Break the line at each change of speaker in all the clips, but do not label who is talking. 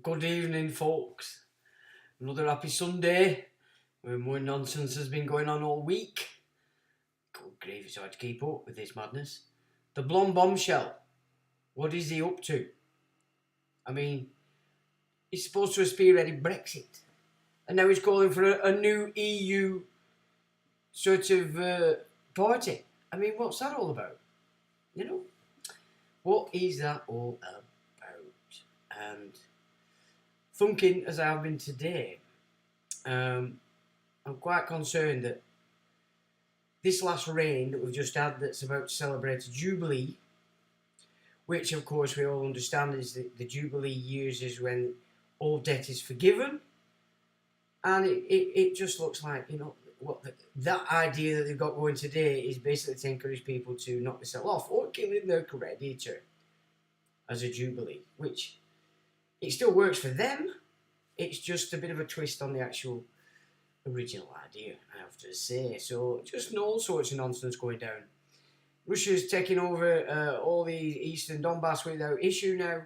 Good evening, folks. Another happy Sunday where more nonsense has been going on all week. Good grief, it's hard to keep up with this madness. The blonde bombshell. What is he up to? I mean, he's supposed to have spearheaded Brexit, and now he's calling for a new EU sort of party. I mean, what's that all about? You know, what is that all about? And thinking as I have been today, I'm quite concerned that this last reign that we've just had, that's about to celebrate a Jubilee, which of course we all understand is the Jubilee years is when all debt is forgiven, and it just looks like, you know, that idea that they've got going today is basically to encourage people to knock themselves off or killing their creditor as a Jubilee, which it still works for them. It's just a bit of a twist on the actual original idea, I have to say. So just all sorts of nonsense going down. Russia's taking over all the eastern Donbass without issue now.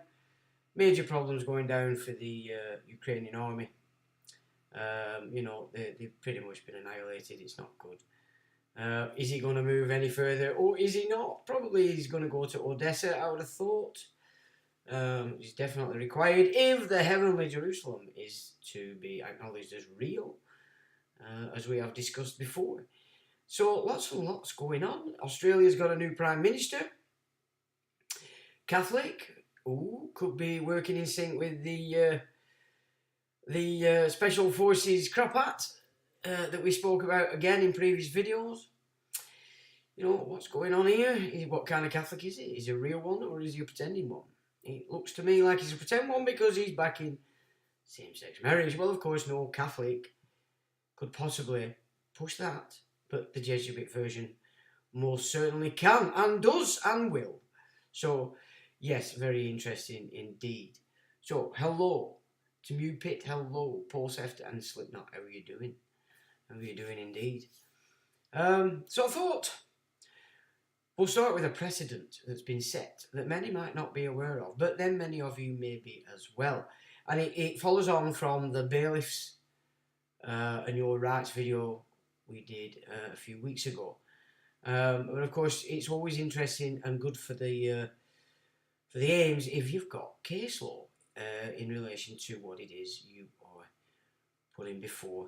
Major problems going down for the Ukrainian army. You know, they've pretty much been annihilated. It's not good. Is he going to move any further, or is he not? Probably he's going to go to Odessa, I would have thought. Is definitely required if the heavenly Jerusalem is to be acknowledged as real, as we have discussed before. So lots and lots going on. Australia's got a new Prime Minister, Catholic, who could be working in sync with the Special Forces crap hat that we spoke about again in previous videos. You know, what's going on here? What kind of Catholic is he? Is he a real one, or is he a pretending one? It looks to me like he's a pretend one because he's backing same-sex marriage. Well, of course, no Catholic could possibly push that, but the Jesuit version most certainly can and does and will. So, yes, very interesting indeed. So, hello to Mew Pit, hello Paul Seft and Slipknot. How are you doing? How are you doing indeed? So I thought we'll start with a precedent that's been set that many might not be aware of, but then many of you may be as well. And it follows on from the bailiffs and your rights video we did a few weeks ago. But of course, it's always interesting and good for the aims if you've got case law in relation to what it is you are putting before.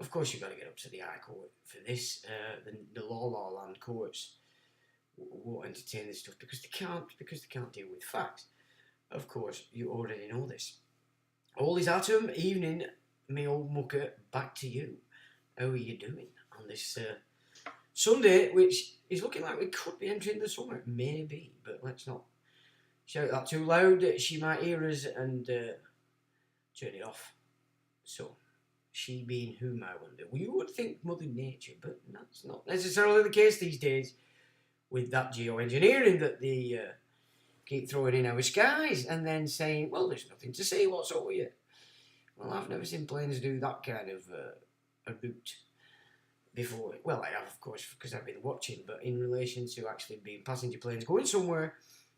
Of course, you've got to get up to the High Court for this. The law land courts won't entertain this stuff because they can't deal with facts. Of course, you already know this. All is Atom, evening, me old mucker, back to you. How are you doing on this Sunday, which is looking like we could be entering the summer? Maybe, but let's not shout that too loud. She might hear us and turn it off. So, she being whom, I wonder? Well, you would think Mother Nature, but that's not necessarily the case these days with that geoengineering that they keep throwing in our skies and then saying, well, there's nothing to see, what's over you? Well, I've never seen planes do that kind of a route before. Well, I have, of course, because I've been watching, but in relation to actually being passenger planes going somewhere,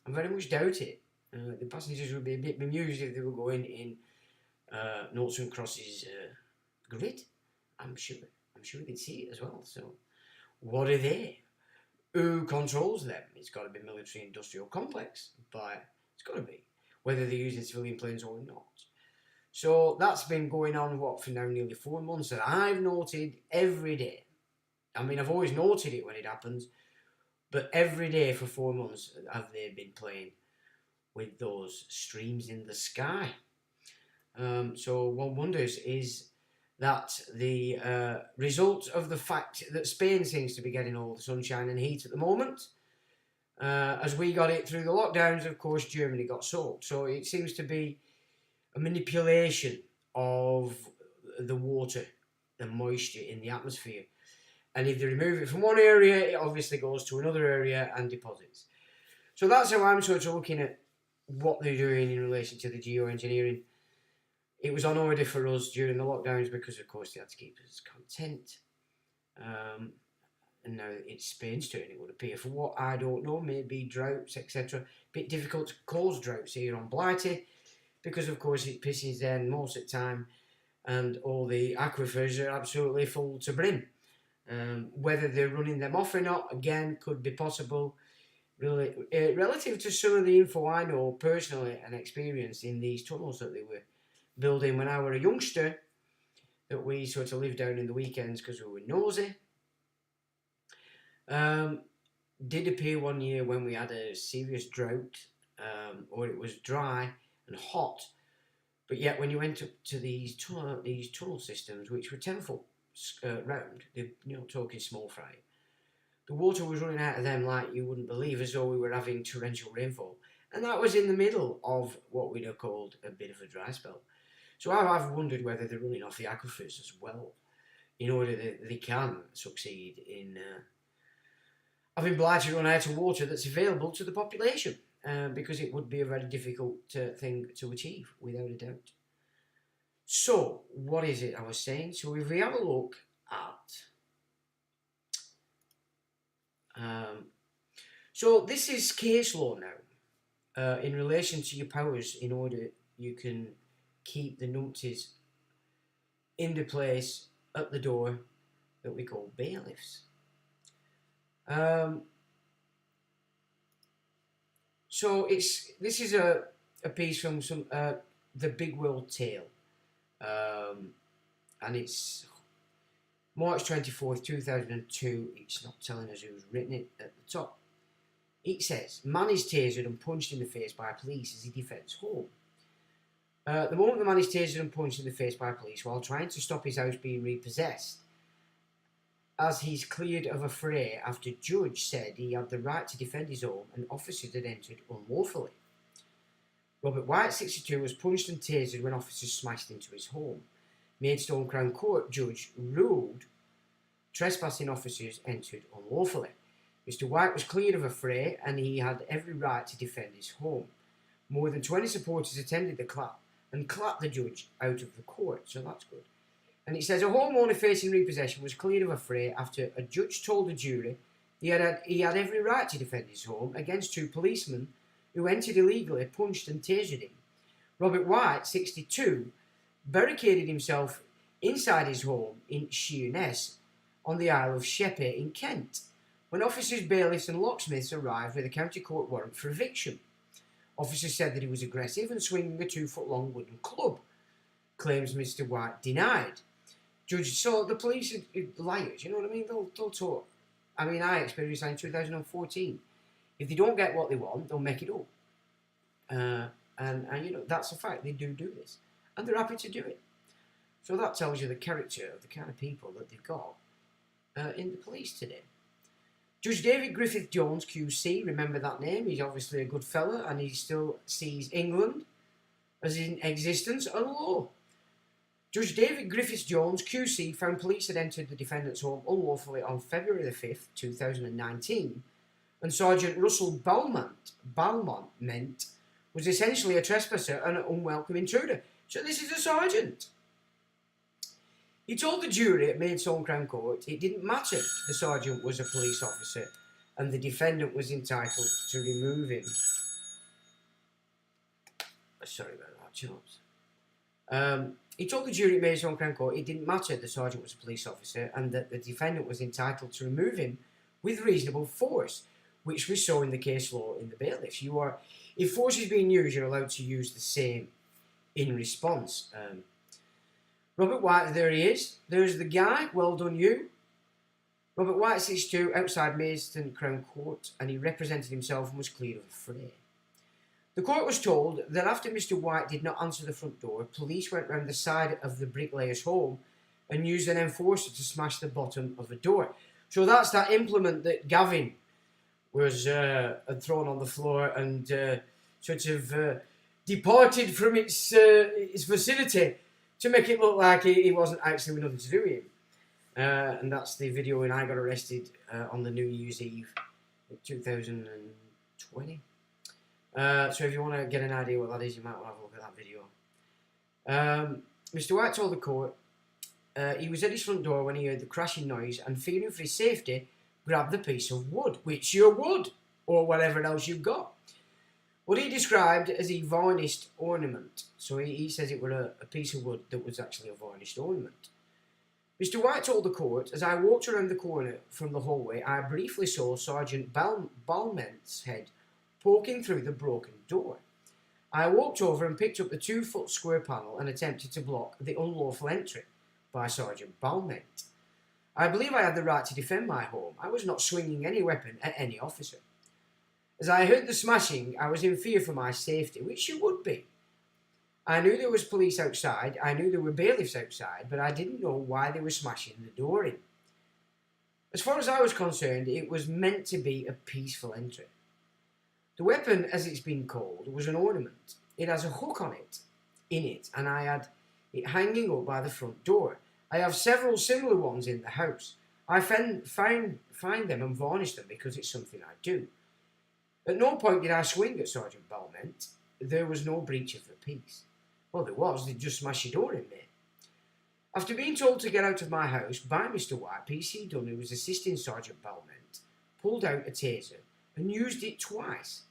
I very much doubt it. The passengers would be a bit bemused if they were going in noughts and crosses grid. I'm sure they'd see it as well. So, what are they? Who controls them? It's got to be military-industrial complex, but it's got to be, whether they're using civilian planes or not. So that's been going on, for now nearly 4 months, and I've noted every day. I mean, I've always noted it when it happens, but every day for 4 months have they been playing with those streams in the sky. So one wonders, is that the result of the fact that Spain seems to be getting all the sunshine and heat at the moment? As we got it through the lockdowns, of course, Germany got soaked. So it seems to be a manipulation of the water, the moisture in the atmosphere. And if they remove it from one area, it obviously goes to another area and deposits. So that's how I'm sort of looking at what they're doing in relation to the geoengineering. It was on order for us during the lockdowns because, of course, they had to keep us content. And now it's Spain's turn, it would appear. For what, I don't know, maybe droughts, etc. Bit difficult to cause droughts here on Blighty because, of course, it pisses down most of the time and all the aquifers are absolutely full to brim. Whether they're running them off or not, again, could be possible. Really, relative to some of the info I know personally and experienced in these tunnels that they were building when I was a youngster, that we sort of lived down in the weekends because we were nosy. Did appear one year when we had a serious drought, or it was dry and hot, but yet when you went up to these tunnel systems, which were 10 foot round, they're not talking small fry, the water was running out of them like you wouldn't believe, as though we were having torrential rainfall, and that was in the middle of what we'd have called a bit of a dry spell. So I've wondered whether they're running off the aquifers as well, in order that they can succeed in having Blighty run out of water that's available to the population, because it would be a very difficult thing to achieve, without a doubt. So, what is it I was saying? So if we have a look at... so this is case law now, in relation to your powers, in order you can keep the numpties in the place at the door that we call bailiffs. So this is a piece from the Big World Tale, and it's March 24th, 2002. It's not telling us who's written it at the top. It says, man is tasered and punched in the face by police as he defends home. The moment the man is tasered and punched in the face by police while trying to stop his house being repossessed, as he's cleared of a fray after judge said he had the right to defend his home and officers had entered unlawfully. Robert White, 62, was punched and tasered when officers smashed into his home. Maidstone Crown Court judge ruled trespassing officers entered unlawfully. Mr. White was cleared of a fray and he had every right to defend his home. More than 20 supporters attended the clap and clapped the judge out of the court, so that's good. And it says, a homeowner facing repossession was cleared of a fray after a judge told the jury he had every right to defend his home against two policemen who entered illegally, punched and tasered him. Robert White, 62, barricaded himself inside his home in Sheerness on the Isle of Sheppey in Kent when officers, bailiffs and locksmiths arrived with a county court warrant for eviction. Officers said that he was aggressive and swinging a 2-foot-long wooden club. Claims Mr. White denied. Judge, so the police are liars, you know what I mean? They'll talk. I mean, I experienced that in 2014. If they don't get what they want, they'll make it up. And you know, that's a fact. They do this. And they're happy to do it. So that tells you the character of the kind of people that they've got in the police today. Judge David Griffith Jones, QC, remember that name, he's obviously a good fella and he still sees England as in existence and law. Judge David Griffith Jones, QC, found police had entered the defendant's home unlawfully on February the 5th, 2019, and Sergeant Russell Balmont was essentially a trespasser and an unwelcome intruder. So this is a sergeant. He told the jury at Maidstone Crown Court it didn't matter the sergeant was a police officer and the defendant was entitled to remove him. Sorry about that, chaps. He told the jury at Maidstone Crown Court it didn't matter the sergeant was a police officer and that the defendant was entitled to remove him with reasonable force, which we saw in the case law in the bailiffs. If force is being used, you're allowed to use the same in response. Robert White, there he is. There's the guy. Well done, you. Robert White, 62, outside Maidstone Crown Court, and he represented himself and was cleared of a fray. The court was told that after Mr. White did not answer the front door, police went round the side of the bricklayer's home and used an enforcer to smash the bottom of the door. So that's that implement that Gavin was had thrown on the floor and sort of departed from its facility to make it look like he wasn't actually with nothing to do with him. And that's the video when I got arrested on the New Year's Eve 2020. So if you want to get an idea what that is, you might want to have a look at that video. Mr. White told the court he was at his front door when he heard the crashing noise and, fearing for his safety, grabbed the piece of wood, which you would, or whatever else you've got. What he described as a varnished ornament. So he says it was a piece of wood that was actually a varnished ornament. Mr. White told the court, as I walked around the corner from the hallway, I briefly saw Sergeant Balment's head poking through the broken door. I walked over and picked up the 2-foot square panel and attempted to block the unlawful entry by Sergeant Balment. I believe I had the right to defend my home. I was not swinging any weapon at any officer. As I heard the smashing, I was in fear for my safety, which you would be. I knew there was police outside, I knew there were bailiffs outside, but I didn't know why they were smashing the door in. As far as I was concerned, it was meant to be a peaceful entry. The weapon, as it's been called, was an ornament. It has a hook on it, and I had it hanging up by the front door. I have several similar ones in the house. I find them and varnish them because it's something I do. At no point did I swing at Sergeant Balment. There was no breach of the peace. Well, there was. They just smashed your door in there. After being told to get out of my house by Mr. White, PC Dunn, who was assisting Sergeant Balment, pulled out a taser and used it twice.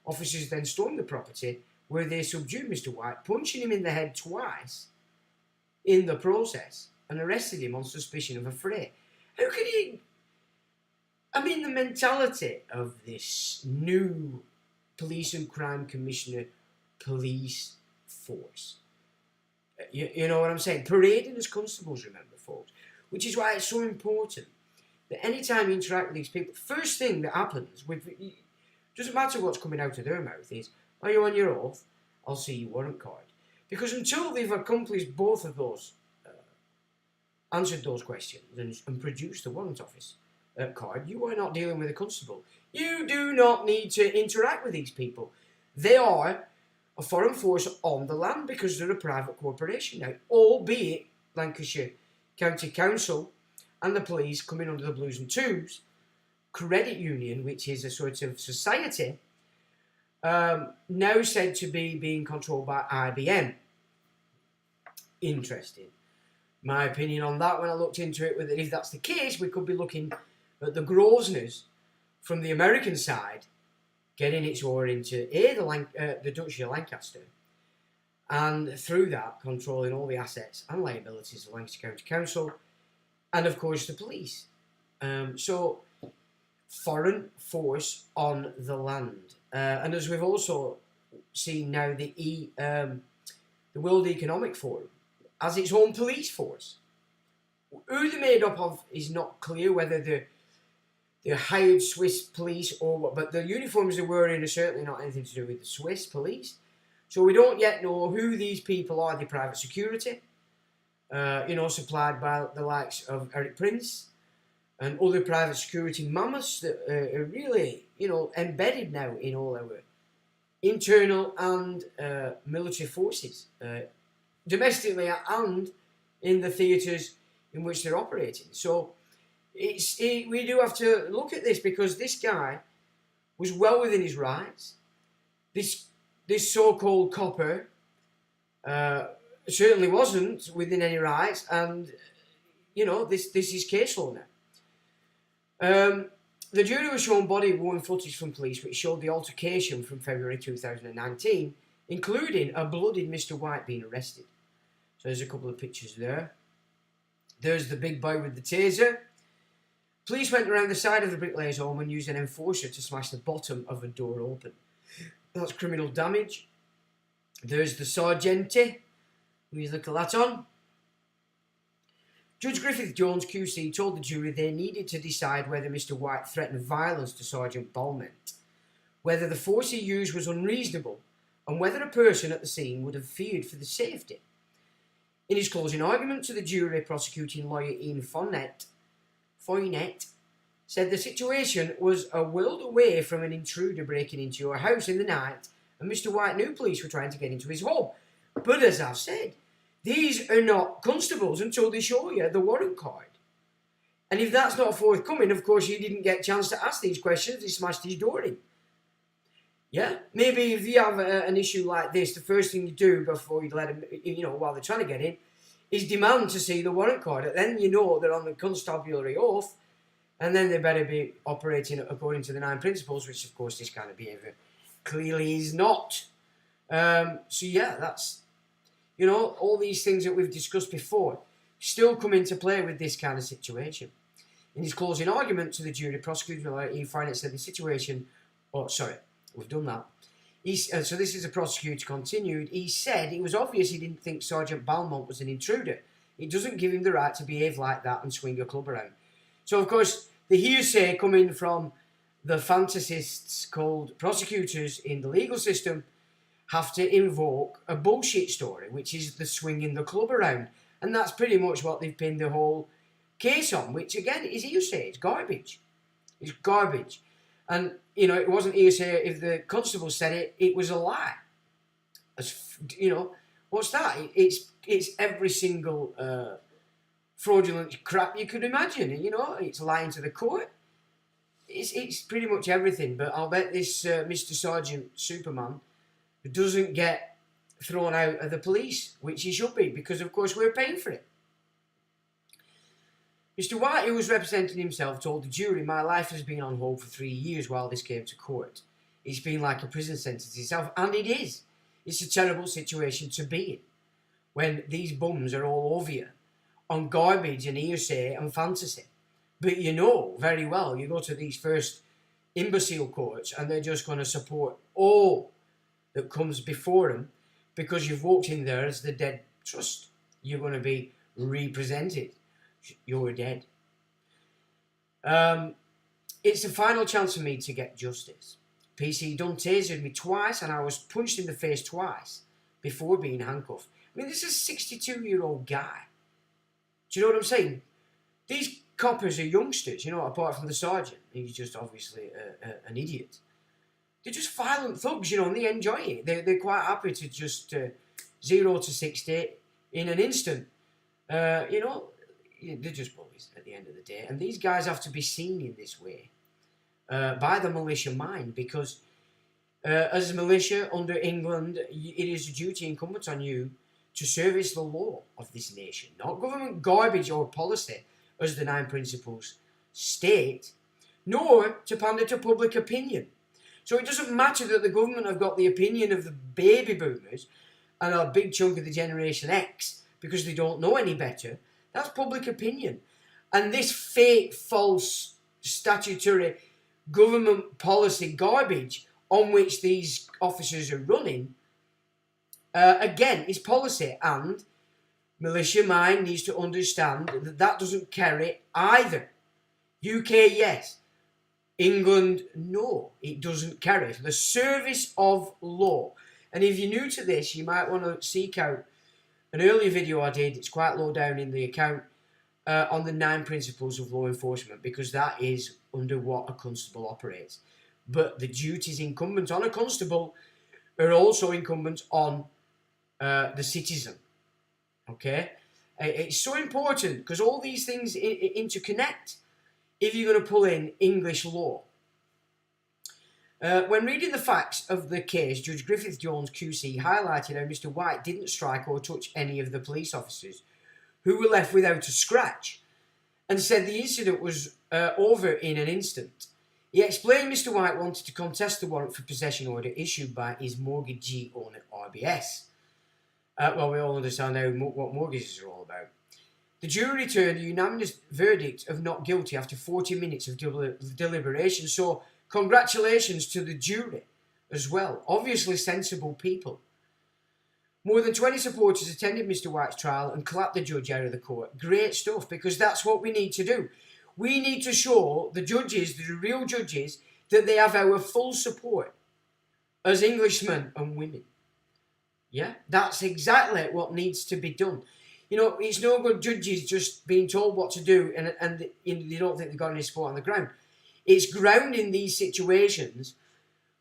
Officers then stormed the property where they subdued Mr. White, punching him in the head twice in the process, and arrested him on suspicion of a fray. How can he... I mean, the mentality of this new police and crime commissioner police force. You know what I'm saying? Parading as constables, remember, folks. Which is why it's so important that anytime you interact with these people, first thing that happens, doesn't matter what's coming out of their mouth, is, are you on your oath? I'll see your warrant card. Because until they've accomplished both of those, answered those questions and produced the warrant office card, you are not dealing with a constable. You do not need to interact with these people. They are a foreign force on the land because they're a private corporation now, albeit Lancashire County Council and the police coming under the Blues and Twos credit union, which is a sort of society, now said to be being controlled by IBM. Interesting. My opinion on that, when I looked into it, was that if that's the case, we could be looking at the Grosvenors from the American side getting its oar into the Duchy of Lancaster, and through that controlling all the assets and liabilities of Lancaster County Council, and of course the police. So, foreign force on the land, and as we've also seen now, the World Economic Forum has its own police force. Who they're made up of is not clear, whether they're hired Swiss police or what, but the uniforms they're wearing are certainly not anything to do with the Swiss police. So we don't yet know who these people are. They're private security, supplied by the likes of Eric Prince and other private security mammoths that are really, embedded now in all our internal and military forces, domestically and in the theatres in which they're operating. So we do have to look at this, because this guy was well within his rights. This so-called copper certainly wasn't within any rights, and this is case law now. The jury was shown body-worn footage from police which showed the altercation from February 2019, including a bloodied Mr. White being arrested. So there's a couple of pictures there. There's the big boy with the taser. Police went around the side of the bricklayer's home and used an enforcer to smash the bottom of a door open. That's criminal damage. There's the sergeante. We look at that on. Judge Griffith Jones QC told the jury they needed to decide whether Mr. White threatened violence to Sergeant Balment, whether the force he used was unreasonable, and whether a person at the scene would have feared for the safety. In his closing argument to the jury, prosecuting lawyer Ian Foynette said the situation was a world away from an intruder breaking into your house in the night, and Mr. White knew police were trying to get into his home. But as I've said, these are not constables until they show you the warrant card. And if that's not forthcoming, of course, you didn't get a chance to ask these questions. They smashed his door in. Yeah, maybe if you have an issue like this, the first thing you do before you let them, while they're trying to get in, is demand to see the warrant card. And then you know they're on the constabulary oath, and then they better be operating according to the 9 principles, which, of course, this kind of behaviour clearly is not. So, yeah, that's, all these things that we've discussed before still come into play with this kind of situation. In his closing argument to the jury, prosecutor lawyer Ian Foynette said the situation... Oh, sorry, we've done that. So this is the prosecutor continued. He said it was obvious he didn't think Sergeant Balmont was an intruder. It doesn't give him the right to behave like that and swing a club around. So, of course, the hearsay coming from the fantasists called prosecutors in the legal system have to invoke a bullshit story, which is the swinging the club around. And that's pretty much what they've pinned the whole case on, which, again, is hearsay. It's garbage. It's garbage. And, it wasn't hearsay if the constable said it, it was a lie. What's that? It's every single fraudulent crap you could imagine. It's lying to the court. It's pretty much everything. But I'll bet this Mr. Sergeant Superman doesn't get thrown out of the police, which he should be, because, of course, we're paying for it. Mr. White, who was representing himself, told the jury, my life has been on hold for 3 years while this came to court. It's been like a prison sentence itself, and it is. It's a terrible situation to be in, when these bums are all over you, on garbage and hearsay and fantasy. But you know very well, you go to these first imbecile courts, and they're just going to support all that comes before them, because you've walked in there as the dead trust. You're going to be represented. You're dead. It's the final chance for me to get justice. PC done tasered me twice, and I was punched in the face twice before being handcuffed. I mean, this is a 62-year-old guy. Do you know what I'm saying? These coppers are youngsters, apart from the sergeant. He's just obviously an idiot. They're just violent thugs, and they enjoy it. They're quite happy to just 0 to 60 in an instant. They're just bullies at the end of the day. And these guys have to be seen in this way by the militia mind, because as a militia under England, it is a duty incumbent on you to service the law of this nation, not government garbage or policy, as the 9 principles state, nor to pander to public opinion. So it doesn't matter that the government have got the opinion of the baby boomers and a big chunk of the Generation X because they don't know any better. That's public opinion. And this fake, false, statutory government policy garbage on which these officers are running, again, is policy. And militia mind needs to understand that that doesn't carry either. UK, yes. England, no. It doesn't carry. The service of law. And if you're new to this, you might want to seek out an earlier video I did. It's quite low down in the account on the 9 principles of law enforcement, because that is under what a constable operates. But the duties incumbent on a constable are also incumbent on the citizen. Okay? It's so important because all these things interconnect if you're going to pull in English law. When reading the facts of the case, Judge Griffith Jones QC highlighted how Mr. White didn't strike or touch any of the police officers who were left without a scratch, and said the incident was over in an instant. He explained Mr. White wanted to contest the warrant for possession order issued by his mortgagee owner RBS. Well, we all understand now what mortgages are all about. The jury returned a unanimous verdict of not guilty after 40 minutes of deliberation, so congratulations to the jury as well. Obviously sensible people. More than 20 supporters attended Mr. White's trial and clapped the judge out of the court. Great stuff, because that's what we need to do. We need to show the judges, the real judges, that they have our full support as Englishmen and women. Yeah, that's exactly what needs to be done. You know, it's no good judges just being told what to do and they don't think they've got any support on the ground. It's grounding these situations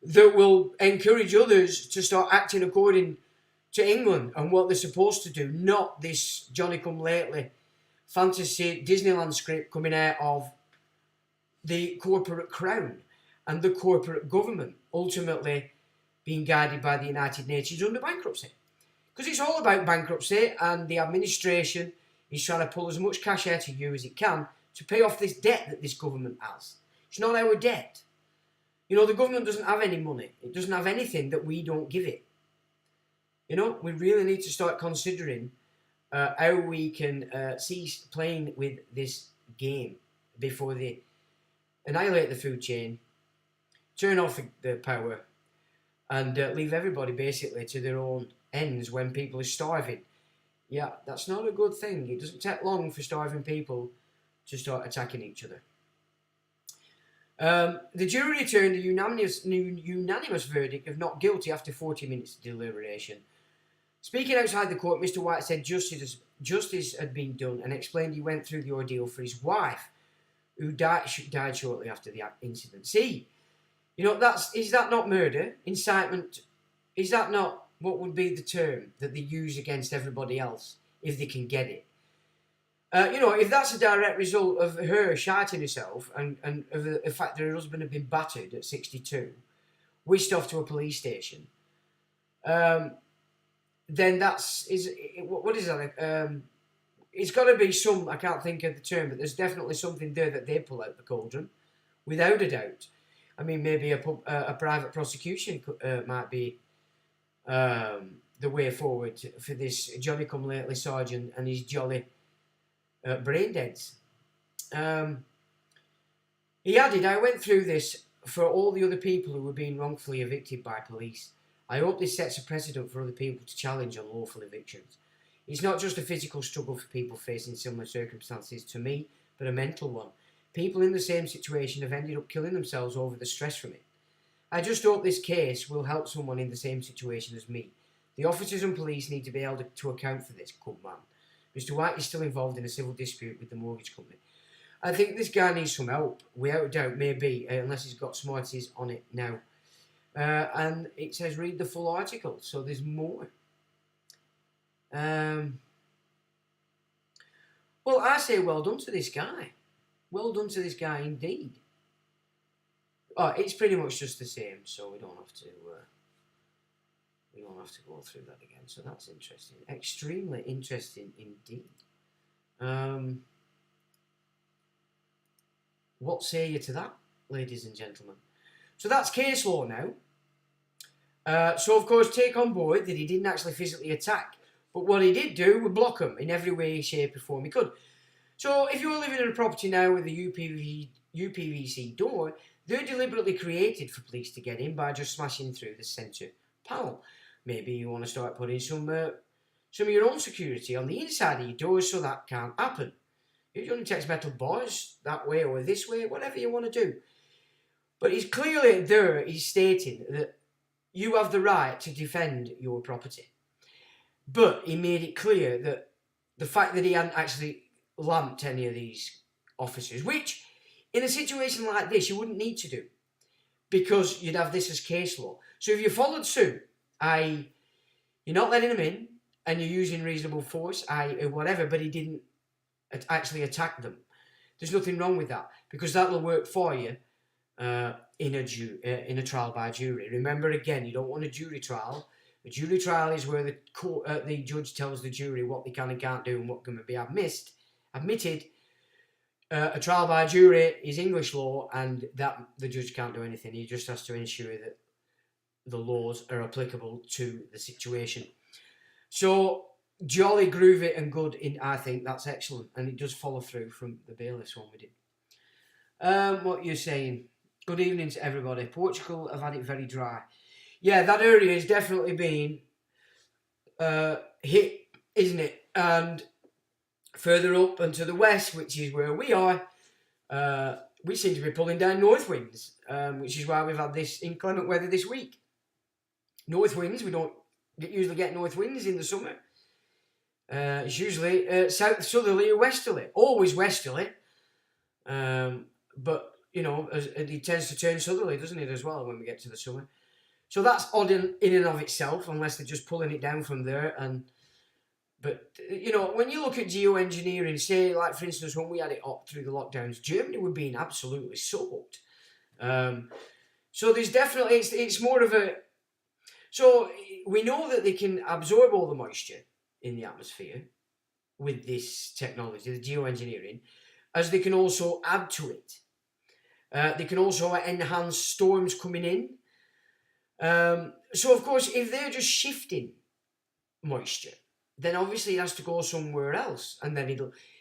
that will encourage others to start acting according to England and what they're supposed to do, not this Johnny come lately fantasy Disneyland script coming out of the corporate crown and the corporate government, ultimately being guided by the United Nations under bankruptcy. Because it's all about bankruptcy, and the administration is trying to pull as much cash out of you as it can to pay off this debt that this government has. It's not our debt. You know, the government doesn't have any money. It doesn't have anything that we don't give it. You know, we really need to start considering how we can cease playing with this game before they annihilate the food chain, turn off the power, and leave everybody basically to their own ends when people are starving. Yeah, that's not a good thing. It doesn't take long for starving people to start attacking each other. The jury returned a unanimous verdict of not guilty after 40 minutes of deliberation. Speaking outside the court, Mr. White said justice had been done and explained he went through the ordeal for his wife, who died shortly after the incident. See, you know, is that not murder? Incitement? Is that not what would be the term that they use against everybody else if they can get it? You know, if that's a direct result of her shiting herself and of the fact that her husband had been battered at 62, whisked off to a police station, then what is that? It's got to be some, I can't think of the term, but there's definitely something there that they pull out the cauldron, without a doubt. I mean, maybe a private prosecution might be the way forward for this Johnny-come-lately sergeant and his jolly brain deads. He added, I went through this for all the other people who were being wrongfully evicted by police. I hope this sets a precedent for other people to challenge unlawful evictions. It's not just a physical struggle for people facing similar circumstances to me, but a mental one. People in the same situation have ended up killing themselves over the stress from it. I just hope this case will help someone in the same situation as me. The officers and police need to be held to account for this, good man. Mr. White is still involved in a civil dispute with the mortgage company. I think this guy needs some help, without a doubt, maybe, unless he's got smarties on it now. And it says read the full article, so there's more. Well, I say well done to this guy. Well done to this guy indeed. Oh, it's pretty much just the same, so we don't have to go through that again. So that's interesting. Extremely interesting indeed. What say you to that, ladies and gentlemen? So that's case law now. So of course take on board that he didn't actually physically attack, but what he did do was block him in every way, shape or form he could. So if you're living in a property now with a UPVC door, they're deliberately created for police to get in by just smashing through the centre panel. Maybe you want to start putting some of your own security on the inside of your doors so that can't happen. It only takes metal bars that way or this way, whatever you want to do. But he's clearly there, he's stating that you have the right to defend your property. But he made it clear that the fact that he hadn't actually lamped any of these officers, which in a situation like this you wouldn't need to do, because you'd have this as case law. So if you followed suit, i.e. you're not letting him in and you're using reasonable force, i.e. whatever, but he didn't actually attack them, there's nothing wrong with that, because that will work for you in a trial by jury. Remember again, you don't want a jury trial. A jury trial is where the judge tells the jury what they can and can't do and what can be admitted. A trial by jury is English law, and that the judge can't do anything. He just has to ensure that the laws are applicable to the situation. So jolly groovy and good. I think that's excellent, and it does follow through from the bailiffs one we did. What you're saying? Good evening to everybody. Portugal have had it very dry. Yeah, that area has definitely been hit, isn't it? And further up and to the west, which is where we are, we seem to be pulling down north winds, which is why we've had this inclement weather this week. North winds, we don't usually get north winds in the summer. It's usually south southerly or westerly, always westerly. But you know, it tends to turn southerly, doesn't it, as well, when we get to the summer. So that's odd in and of itself, unless they're just pulling it down from there. But you know, when you look at geoengineering, say like for instance when we had it up through the lockdowns, Germany were being absolutely soaked. So there's definitely it's more of a. So we know that they can absorb all the moisture in the atmosphere with this technology, the geoengineering, as they can also add to it. They can also enhance storms coming in. So of course, if they're just shifting moisture, then obviously it has to go somewhere else, and then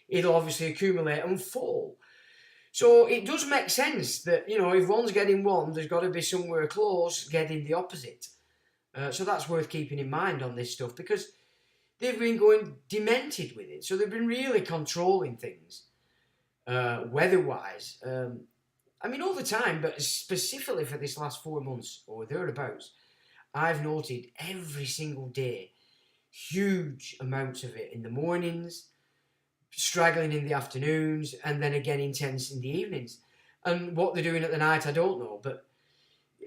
it'll obviously accumulate and fall. So it does make sense that, you know, if one's getting one, there's got to be somewhere close getting the opposite. So that's worth keeping in mind on this stuff, because they've been going demented with it. So they've been really controlling things, weather-wise. I mean, all the time, but specifically for this last 4 months or thereabouts, I've noted every single day huge amounts of it in the mornings, straggling in the afternoons, and then again intense in the evenings. And what they're doing at the night, I don't know, but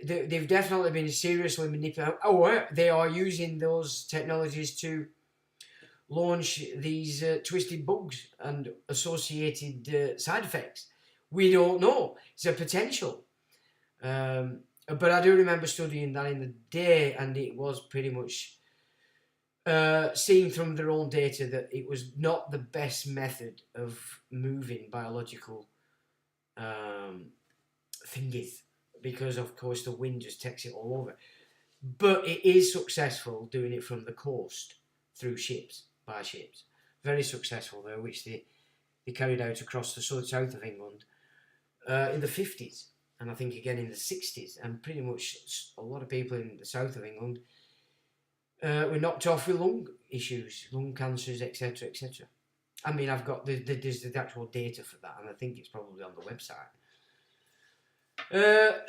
they've definitely been seriously manipulating, or they are using those technologies to launch these twisted bugs and associated side effects. We don't know. It's a potential. But I do remember studying that in the day, and it was pretty much seen from their own data that it was not the best method of moving biological thingies, because of course the wind just takes it all over. But it is successful doing it from the coast through ships, by ships. Very successful there, which they carried out across the south of England in the 50s, and I think again in the 60s, and pretty much a lot of people in the south of England were knocked off with lung issues, lung cancers, etc., etc. I mean, I've got there's the actual data for that, and I think it's probably on the website.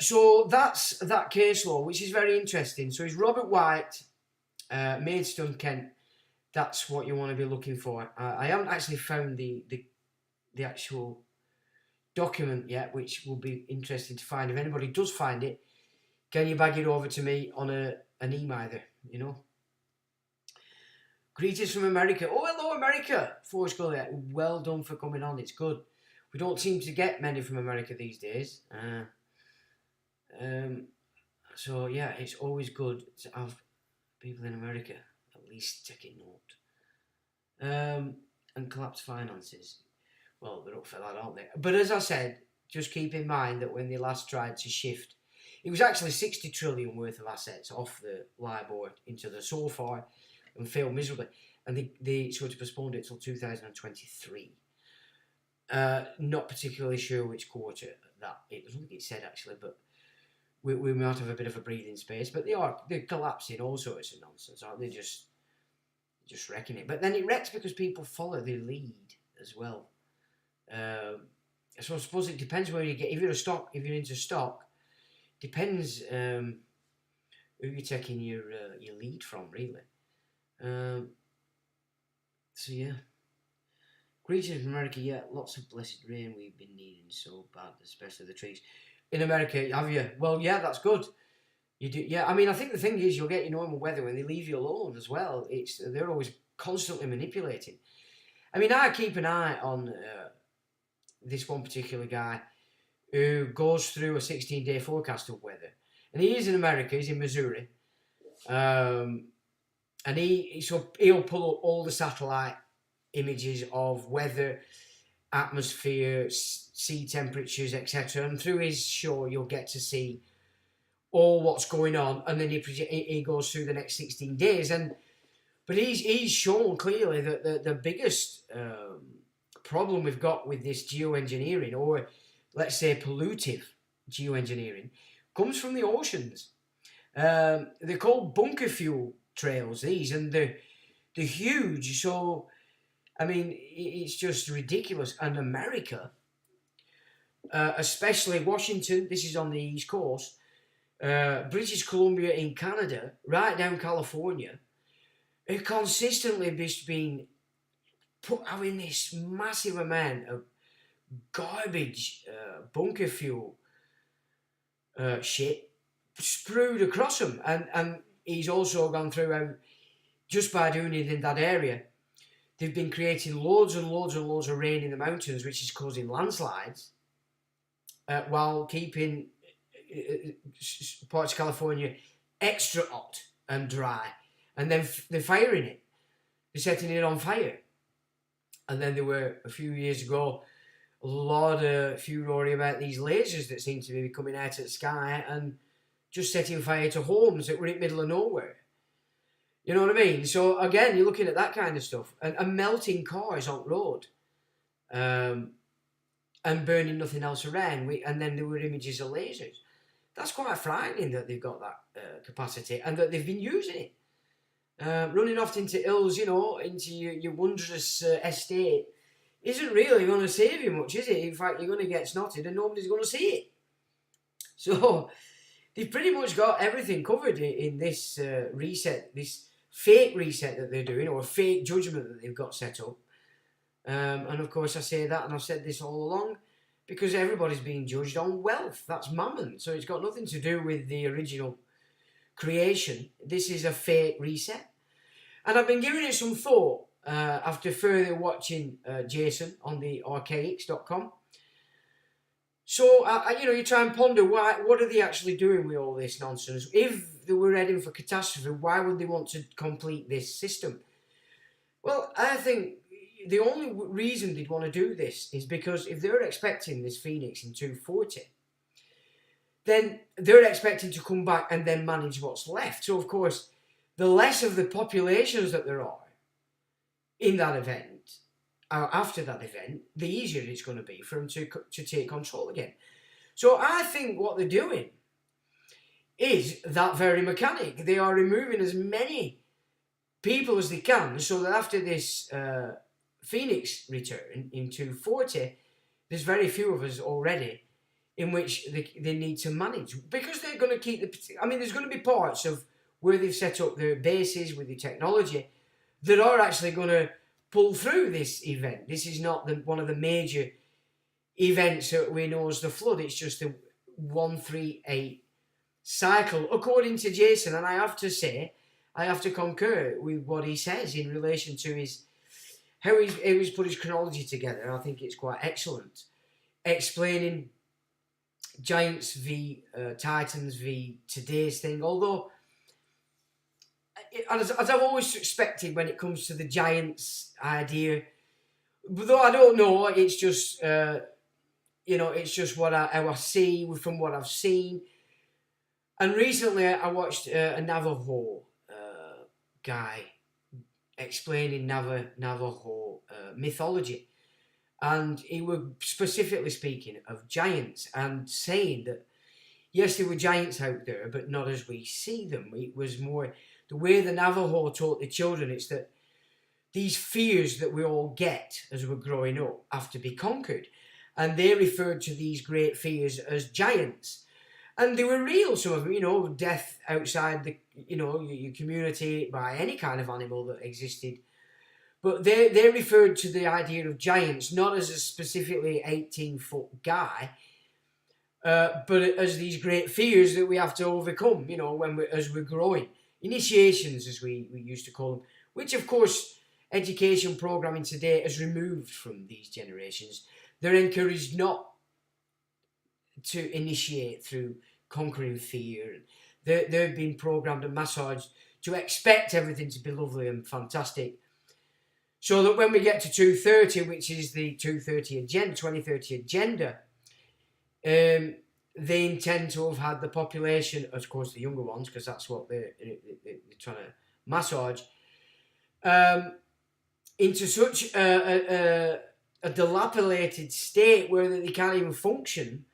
So that's that case law, which is very interesting. So it's Robert White, Maidstone, Kent. That's what you want to be looking for. I haven't actually found the actual document yet, which will be interesting to find. If anybody does find it, can you bag it over to me on an email there, you know? Greetings from America. Oh, hello, America. Forrest Gully, well done for coming on. It's good. We don't seem to get many from America these days. So, yeah, it's always good to have people in America at least taking note. And collapsed finances. Well, they're up for that, aren't they? But as I said, just keep in mind that when they last tried to shift, it was actually 60 trillion worth of assets off the LIBOR into the SOFR and failed miserably. And they sort of postponed it till 2023. Not particularly sure which quarter that it was. I don't think it said actually, but we might have a bit of a breathing space. But they're collapsing all sorts of nonsense, aren't they? Just wrecking it. But then it wrecks because people follow their lead as well. So I suppose it depends where you get. If you're into stock, depends who you're taking your lead from, really. So yeah. Greetings from America. Yeah, lots of blessed rain we've been needing so bad, especially the trees. In America, have you? Well, yeah, that's good. You do, yeah. I mean, I think the thing is, you'll get your normal weather when they leave you alone as well. They're always constantly manipulating. I mean, I keep an eye on this one particular guy who goes through a 16-day forecast of weather, and he is in America. He's in Missouri, and he'll pull up all the satellite images of weather, atmosphere, sea temperatures, etc. And through his show, you'll get to see all what's going on, and then he goes through the next 16 days. But he's shown clearly that the biggest problem we've got with this geoengineering, or let's say pollutive geoengineering, comes from the oceans. They're called bunker fuel trails, these, and they're huge. So, I mean, it's just ridiculous. And America, especially Washington, this is on the East Coast, British Columbia in Canada, right down California, are consistently just being put out in this massive amount of garbage, bunker fuel shit spewed across them. And he's also gone through how, just by doing it in that area, they've been creating loads and loads and loads of rain in the mountains, which is causing landslides, while keeping parts of California extra hot and dry. And then they're firing it. They're setting it on fire. And then there were, a few years ago, a lot of furore about these lasers that seem to be coming out of the sky and just setting fire to homes that were in the middle of nowhere. You know what I mean? So again, you're looking at that kind of stuff. And melting cars on the road. And burning nothing else around. And then there were images of lasers. That's quite frightening that they've got that capacity and that they've been using it. Running off into hills, you know, into your wondrous estate isn't really going to save you much, is it? In fact, you're going to get snotted and nobody's going to see it. So they've pretty much got everything covered in this reset, this fake reset that they're doing, or fake judgment that they've got set up. And of course I say that, and I've said this all along, because everybody's being judged on wealth. That's mammon. So it's got nothing to do with the original creation. This is a fake reset. And I've been giving it some thought after further watching Jason on the archaics.com. So, you try and ponder, what are they actually doing with all this nonsense? If they were heading for catastrophe, why would they want to complete this system? Well, I think the only reason they'd want to do this is because if they're expecting this Phoenix in 240, then they're expecting to come back and then manage what's left. So, of course, the less of the populations that there are in that event, or after that event, the easier it's going to be for them to take control again. So I think what they're doing is that very mechanic. They are removing as many people as they can, so that after this Phoenix return in 240, there's very few of us already in which they need to manage. Because they're going to keep there's going to be parts of where they've set up their bases with the technology that are actually going to pull through this event. This is not one of the major events that we know as the flood. It's just the 138 cycle, according to Jason. And I have to say, I have to concur with what he says in relation to how he's put his chronology together. And I think it's quite excellent, explaining Giants v Titans v today's thing. Although, as I've always suspected when it comes to the Giants idea, though I don't know, it's just it's just how I see from what I've seen. And recently I watched a Navajo guy explaining Navajo mythology, and he was specifically speaking of giants and saying that yes, there were giants out there, but not as we see them. It was more the way the Navajo taught the children. It's that these fears that we all get as we're growing up have to be conquered. And they referred to these great fears as giants. And they were real, some of them, death outside your community by any kind of animal that existed. But they referred to the idea of giants, not as a specifically 18-foot guy, but as these great fears that we have to overcome, as we're growing. Initiations, as we used to call them, which, of course, education programming today has removed from these generations. They're encouraged not to initiate through conquering fear. They've been programmed and massaged to expect everything to be lovely and fantastic. So that when we get to 230, which is the 2030 agenda, they intend to have had the population, of course the younger ones, because that's what they're trying to massage, into such a dilapidated state where they can't even function.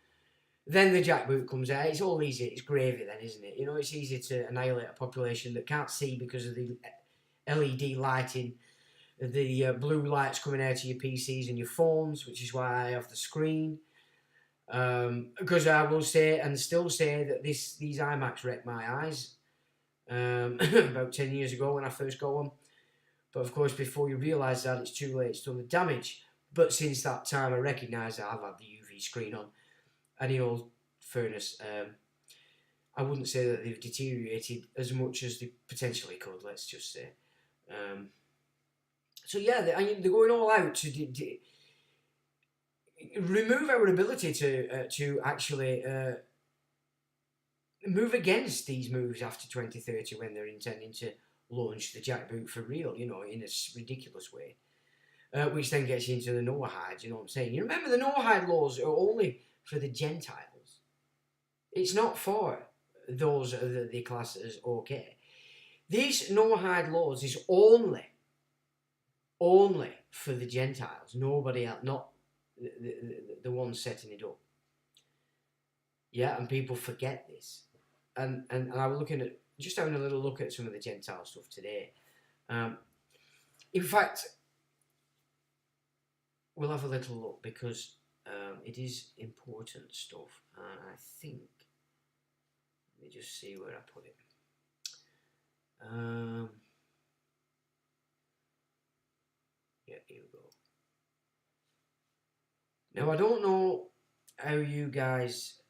Then the jackboot comes out. It's all easy. It's gravy then, isn't it? It's easy to annihilate a population that can't see because of the LED lighting, the blue lights coming out of your PCs and your phones, which is why I have the screen. Because I will say and still say that these iMacs wreck my eyes. about 10 years ago when I first got one. But of course, before you realise that, it's too late, it's done the damage. But since that time, I recognise that I've had the UV screen on. And in all fairness, I wouldn't say that they've deteriorated as much as they potentially could, let's just say. So yeah, they're going all out to remove our ability to actually move against these moves after 2030 when they're intending to launch the jackboot for real, in a ridiculous way. Which then gets into the Noahide, you know what I'm saying? You remember the Noahide laws are only for the Gentiles. It's not for those that they class as okay. These Noahide laws is only for the Gentiles. Nobody else, not the ones setting it up. Yeah, and people forget this. And I was just having a little look at some of the Gentile stuff today. In fact, we'll have a little look because it is important stuff, and I think, let me just see where I put it. Yeah, here we go. Now, I don't know how you guys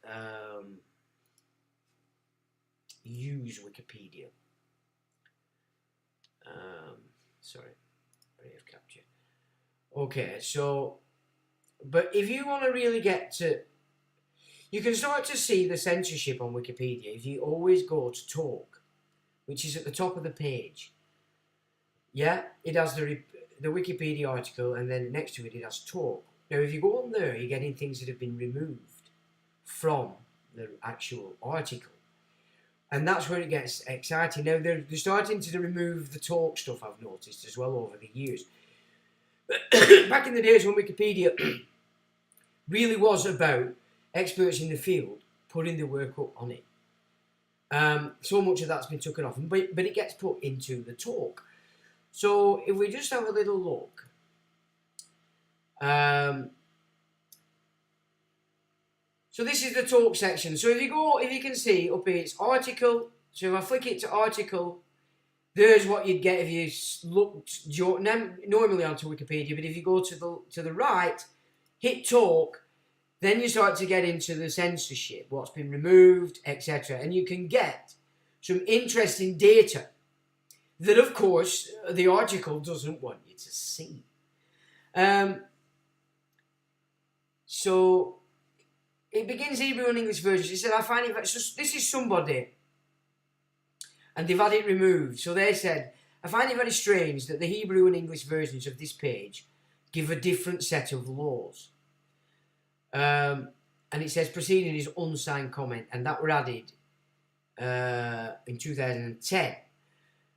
use Wikipedia. Sorry, Brave Capture. Okay, so, but if you want to really get to, you can start to see the censorship on Wikipedia if you always go to talk, which is at the top of the page. Yeah, it has the Wikipedia article, and then next to it, it has talk. Now, if you go on there, you're getting things that have been removed from the actual article. And that's where it gets exciting. Now, they're starting to remove the talk stuff, I've noticed, as well over the years. Back in the days when Wikipedia really was about experts in the field putting the work up on it. So much of that's been taken off, but it gets put into the talk. So if we just have a little look, so this is the talk section. So if you can see up here, it's article. So if I flick it to article, there's what you'd get if you looked normally onto Wikipedia. But if you go to the right, hit talk, then you start to get into the censorship, what's been removed, etc. And you can get some interesting data that, of course, the article doesn't want you to see. So it begins Hebrew and English versions. He said, I find it, this is somebody, and they've had it removed. So they said, I find it very strange that the Hebrew and English versions of this page give a different set of laws. And it says, preceding his unsigned comment, and that were added in 2010.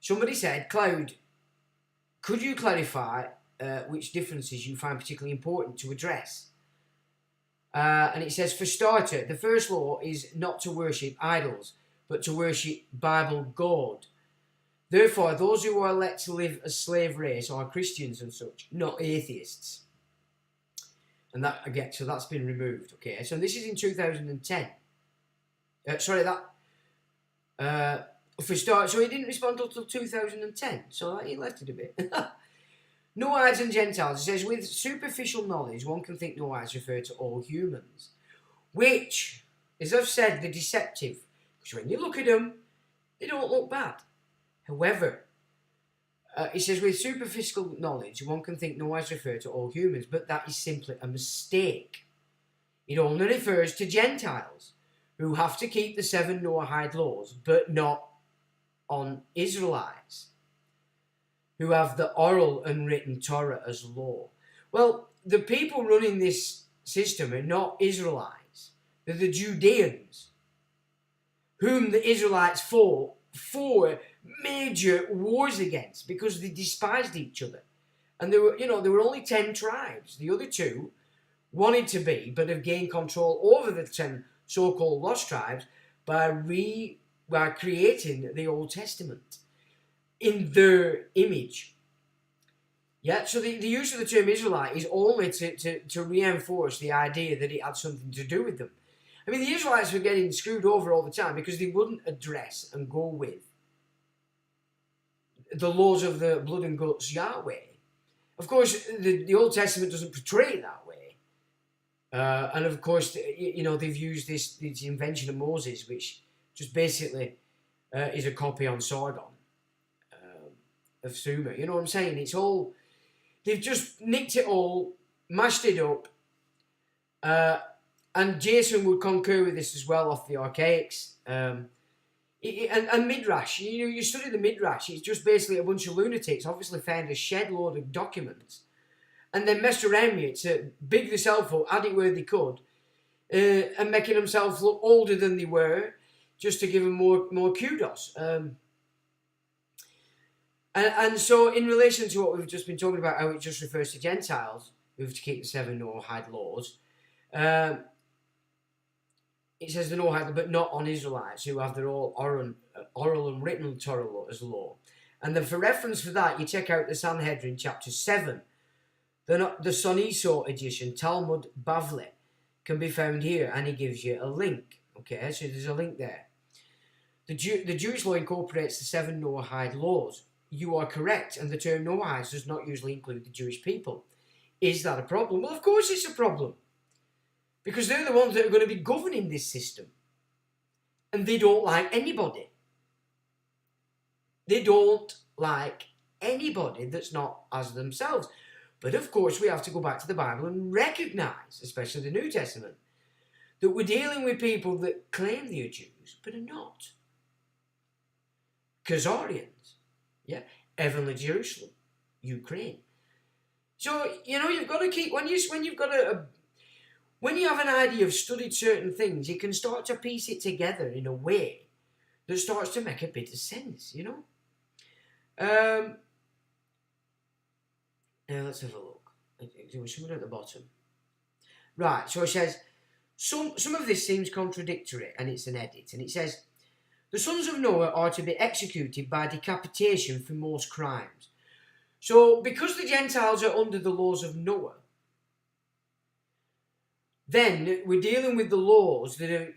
Somebody said, Cloud, could you clarify which differences you find particularly important to address? And it says, for starter, the first law is not to worship idols, but to worship Bible God. Therefore, those who are let to live a slave race are Christians and such, not atheists. And that again, so that's been removed. Okay, so this is in 2010. For start, so he didn't respond until 2010. So he left it a bit. Noahides and Gentiles. It says, with superficial knowledge, one can think Noahides refer to all humans, which, as I've said, they're deceptive. Because when you look at them, they don't look bad. However, it says, with superficial knowledge, one can think Noahides refer to all humans, but that is simply a mistake. It only refers to Gentiles, who have to keep the 7 Noahide laws, but not on Israelites, who have the oral and written Torah as law. Well, the people running this system are not Israelites. They're the Judeans, whom the Israelites fought 4 major wars against because they despised each other. And there were only 10 tribes. The other 2 wanted to be, but have gained control over the 10 so-called lost tribes by creating the Old Testament in their image. Yeah, so the use of the term Israelite is only to reinforce the idea that it had something to do with them. I mean, the Israelites were getting screwed over all the time because they wouldn't address and go with the laws of the blood and guts Yahweh. Of course, the Old Testament doesn't portray it that way. And of course, they've used this invention of Moses, which just basically is a copy on Sargon of Sumer. You know what I'm saying? It's all, they've just nicked it all, mashed it up, and Jason would concur with this as well off the Archaics. And Midrash, you study the Midrash, it's just basically a bunch of lunatics obviously found a shed load of documents and then messed around with it to big themselves up, add it where they could, and making themselves look older than they were, just to give them more kudos. And so in relation to what we've just been talking about, how it just refers to Gentiles who have to keep the 7 Noahide laws, it says the Noahide, but not on Israelites who have their oral and written Torah law as law. And then for reference for that, you check out the Sanhedrin chapter 7. The Son Esau edition, Talmud Bavli, can be found here, and he gives you a link. Okay, so there's a link there. The Jewish law incorporates the 7 Noahide laws. You are correct, and the term Noahides does not usually include the Jewish people. Is that a problem? Well, of course it's a problem. Because they're the ones that are going to be governing this system. And they don't like anybody. They don't like anybody that's not as themselves. But of course, we have to go back to the Bible and recognise, especially the New Testament, that we're dealing with people that claim they are Jews, but are not. Khazarians, yeah, Heavenly Jerusalem, Ukraine. So, you've got to keep, when you have an idea of studied certain things, you can start to piece it together in a way that starts to make a bit of sense, Now let's have a look. There was something at the bottom. Right, so it says, some of this seems contradictory, and it's an edit, and it says, the sons of Noah are to be executed by decapitation for most crimes. So, because the Gentiles are under the laws of Noah, then we're dealing with the laws that are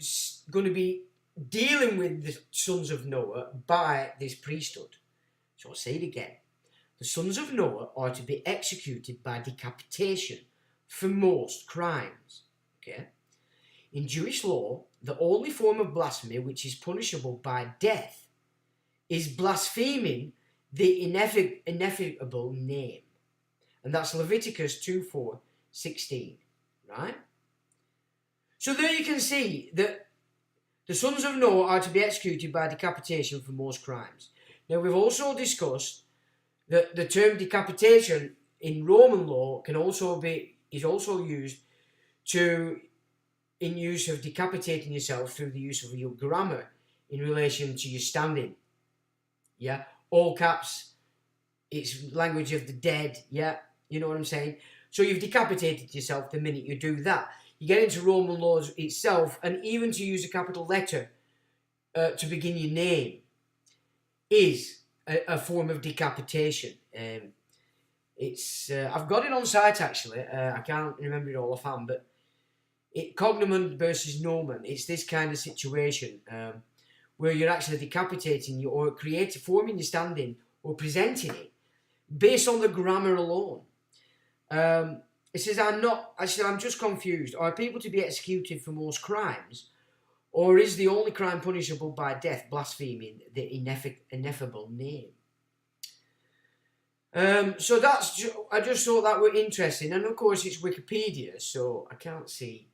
going to be dealing with the sons of Noah by this priesthood. So I'll say it again. The sons of Noah are to be executed by decapitation for most crimes. Okay? In Jewish law, the only form of blasphemy which is punishable by death is blaspheming the ineffable name. And that's Leviticus 2:4-16. Right? So there you can see that the sons of Noah are to be executed by decapitation for most crimes. Now we've also discussed that the term decapitation in Roman law is also used in use of decapitating yourself through the use of your grammar in relation to your standing. Yeah, all caps. It's language of the dead. Yeah, you know what I'm saying. So you've decapitated yourself the minute you do that. You get into Roman laws itself, and even to use a capital letter to begin your name is a form of decapitation. I've got it on site actually. I can't remember it all offhand, but cognomen versus nomen. It's this kind of situation where you're actually decapitating you or forming your standing or presenting it based on the grammar alone. It says, I'm just confused. Are people to be executed for most crimes? Or is the only crime punishable by death blaspheming the ineffable name? So I just thought that were interesting. And of course it's Wikipedia, so I can't see.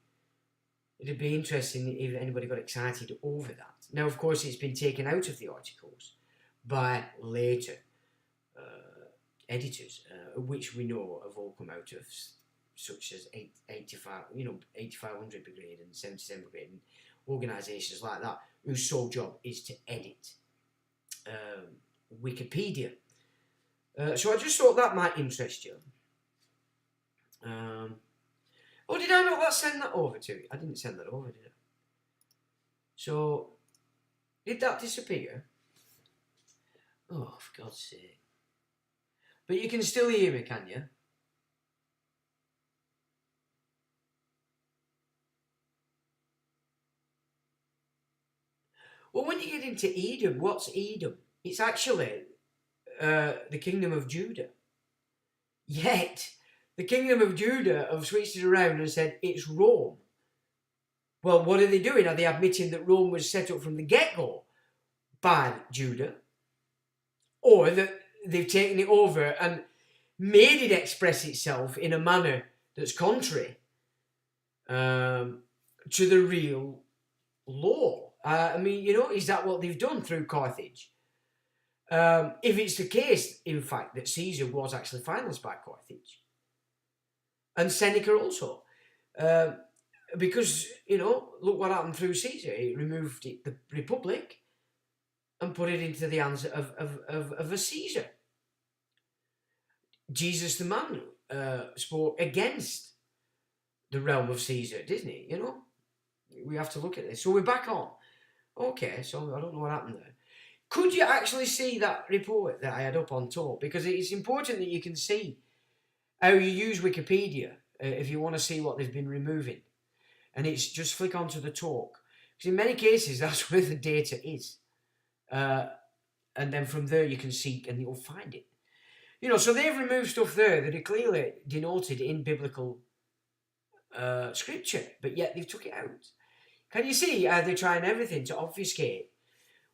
It'd be interesting if anybody got excited over that. Now, of course, it's been taken out of the articles by later editors, which we know have all come out of such as 8500 Brigade and 77 Brigade and organisations like that, whose sole job is to edit Wikipedia. So I just thought that might interest you. Oh, did I not send that over to you? I didn't send that over, did I? So, did that disappear? Oh, for God's sake. But you can still hear me, can you? Well, when you get into Edom, what's Edom? It's actually the kingdom of Judah. Yet, the kingdom of Judah have switched it around and said it's Rome. Well, what are they doing? Are they admitting that Rome was set up from the get-go by Judah? Or that they've taken it over and made it express itself in a manner that's contrary to the real law? I mean, you know, is that what they've done through Carthage? If it's the case, in fact, that Caesar was actually financed by Carthage, and Seneca also, because, you know, look what happened through Caesar. It removed the Republic and put it into the hands of a Caesar. Jesus the man spoke against the realm of Caesar, didn't he? You know, we have to look at this. So we're back on. Okay, so I don't know what happened there. Could you actually see that report that I had up on top? Because it's important that you can see how you use Wikipedia if you want to see what they've been removing. And it's just flick onto the talk. Because in many cases, that's where the data is. And then from there you can seek and you'll find it. You know, so they've removed stuff there that are clearly denoted in biblical scripture, but yet they've took it out. Can you see how they're trying everything to obfuscate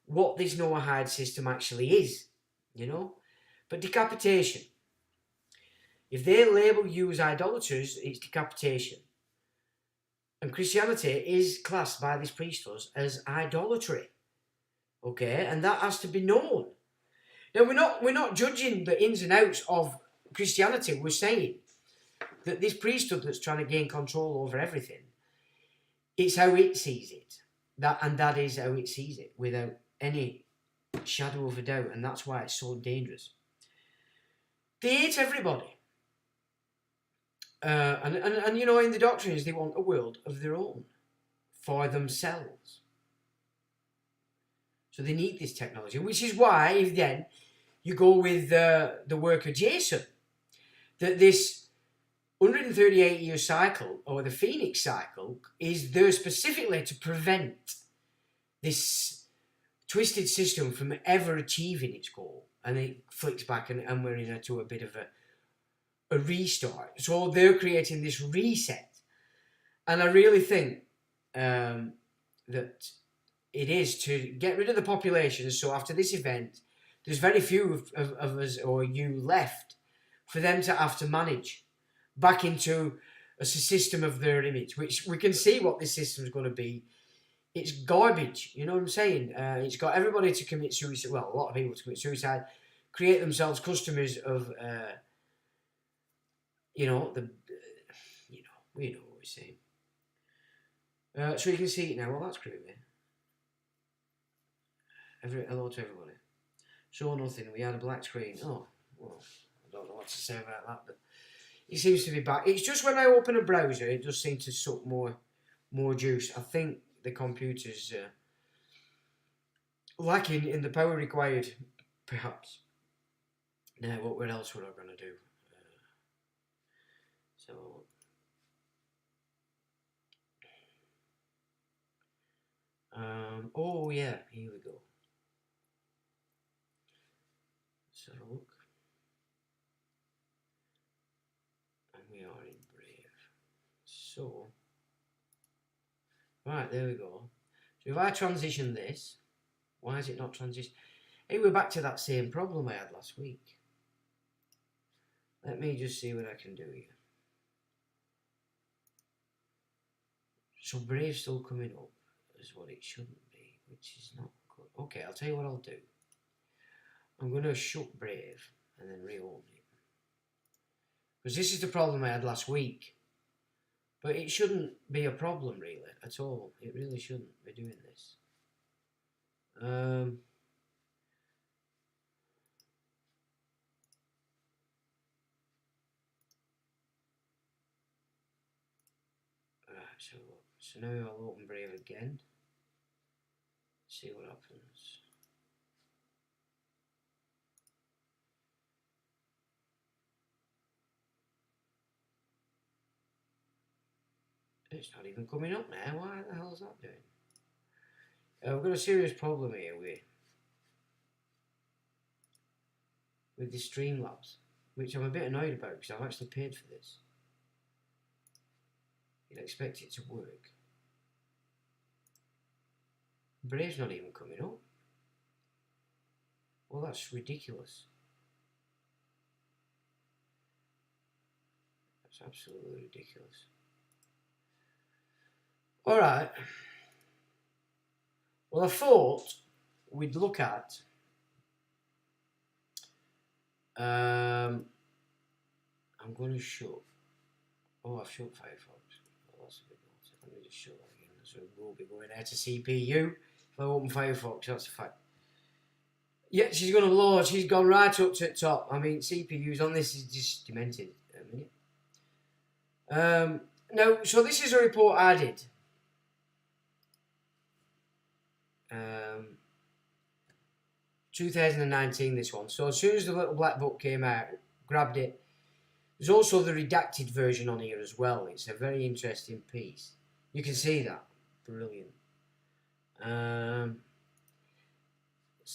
what this Noahide system actually is, you know? But decapitation. If they label you as idolaters, it's decapitation. And Christianity is classed by these priesthood as idolatry. Okay, and that has to be known. Now we're not judging the ins and outs of Christianity. We're saying that this priesthood that's trying to gain control over everything, it's how it sees it. That is how it sees it, without any shadow of a doubt, and that's why it's so dangerous. They hate everybody. And you know, in the doctrines, they want a world of their own for themselves. So they need this technology, which is why, if then you go with the work of Jason, that this 138-year cycle, or the Phoenix cycle, is there specifically to prevent this twisted system from ever achieving its goal. And it flicks back and we're into a bit of a restart. So they're creating this reset. And I really think that it is to get rid of the population. So after this event, there's very few of us or you left for them to have to manage back into a system of their image, which we can see what this system is going to be. It's garbage, you know what I'm saying? It's got everybody to commit suicide. Well, a lot of people to commit suicide, create themselves customers of, you know, we know what we're saying. So you can see it now. Well, that's creepy. Hello to everybody. Show nothing. We had a black screen. Oh, well, I don't know what to say about that, but it seems to be back. It's just when I open a browser, it does seem to suck more juice. I think the computer's lacking in the power required, perhaps. Now, what else were I going to do? Oh yeah, here we go. Let's have a look. And we are in Brave. So, right, there we go. So if I transition this, why is it not transition? Hey, we're back to that same problem I had last week. Let me just see what I can do here. So Brave's still coming up as what it shouldn't be, which is not good. Okay, I'll tell you what I'll do. I'm going to shut Brave and then reopen it. Because this is the problem I had last week. But it shouldn't be a problem really at all. It really shouldn't be doing this. Right, so now I'll open Brave again. See what happens. It's not even coming up now. Why the hell is that doing? We've got a serious problem here with with the Streamlabs, which I'm a bit annoyed about because I've actually paid for this. You'd expect it to work. Brave's not even coming up. Well, that's ridiculous. That's absolutely ridiculous. Alright. Well, I thought we'd look at I'm going to show. Oh, I've shut Firefox. Oh, that's a bit naughty. Let me just show that again. So we'll be going there to CPU. If I open Firefox, that's a fact. Yeah, she's going to load. She's gone right up to the top. I mean, CPUs on this is just demented. A minute. No, so this is a report I did. 2019, this one. So as soon as the little black book came out, grabbed it. There's also the redacted version on here as well. It's a very interesting piece. You can see that. Brilliant. Let's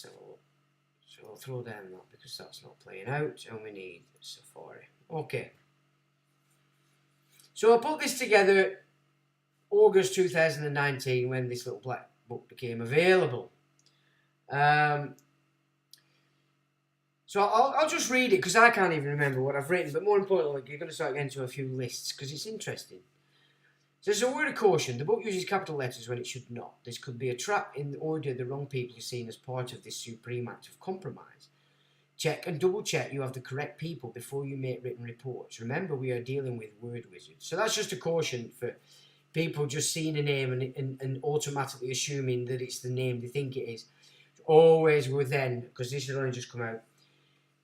have a look. So I'll throw down that because that's not playing out, and we need Safari. Okay. So I put this together August 2019 when this little black book became available. So I'll just read it because I can't even remember what I've written, but more importantly, you're going to start getting to a few lists because it's interesting. So there's a word of caution. The book uses capital letters when it should not. This could be a trap in order the wrong people are seen as part of this supreme act of compromise. Check and double check you have the correct people before you make written reports. Remember, we are dealing with word wizards. So that's just a caution for people just seeing a name and automatically assuming that it's the name they think it is. Always with then, because this has only just come out,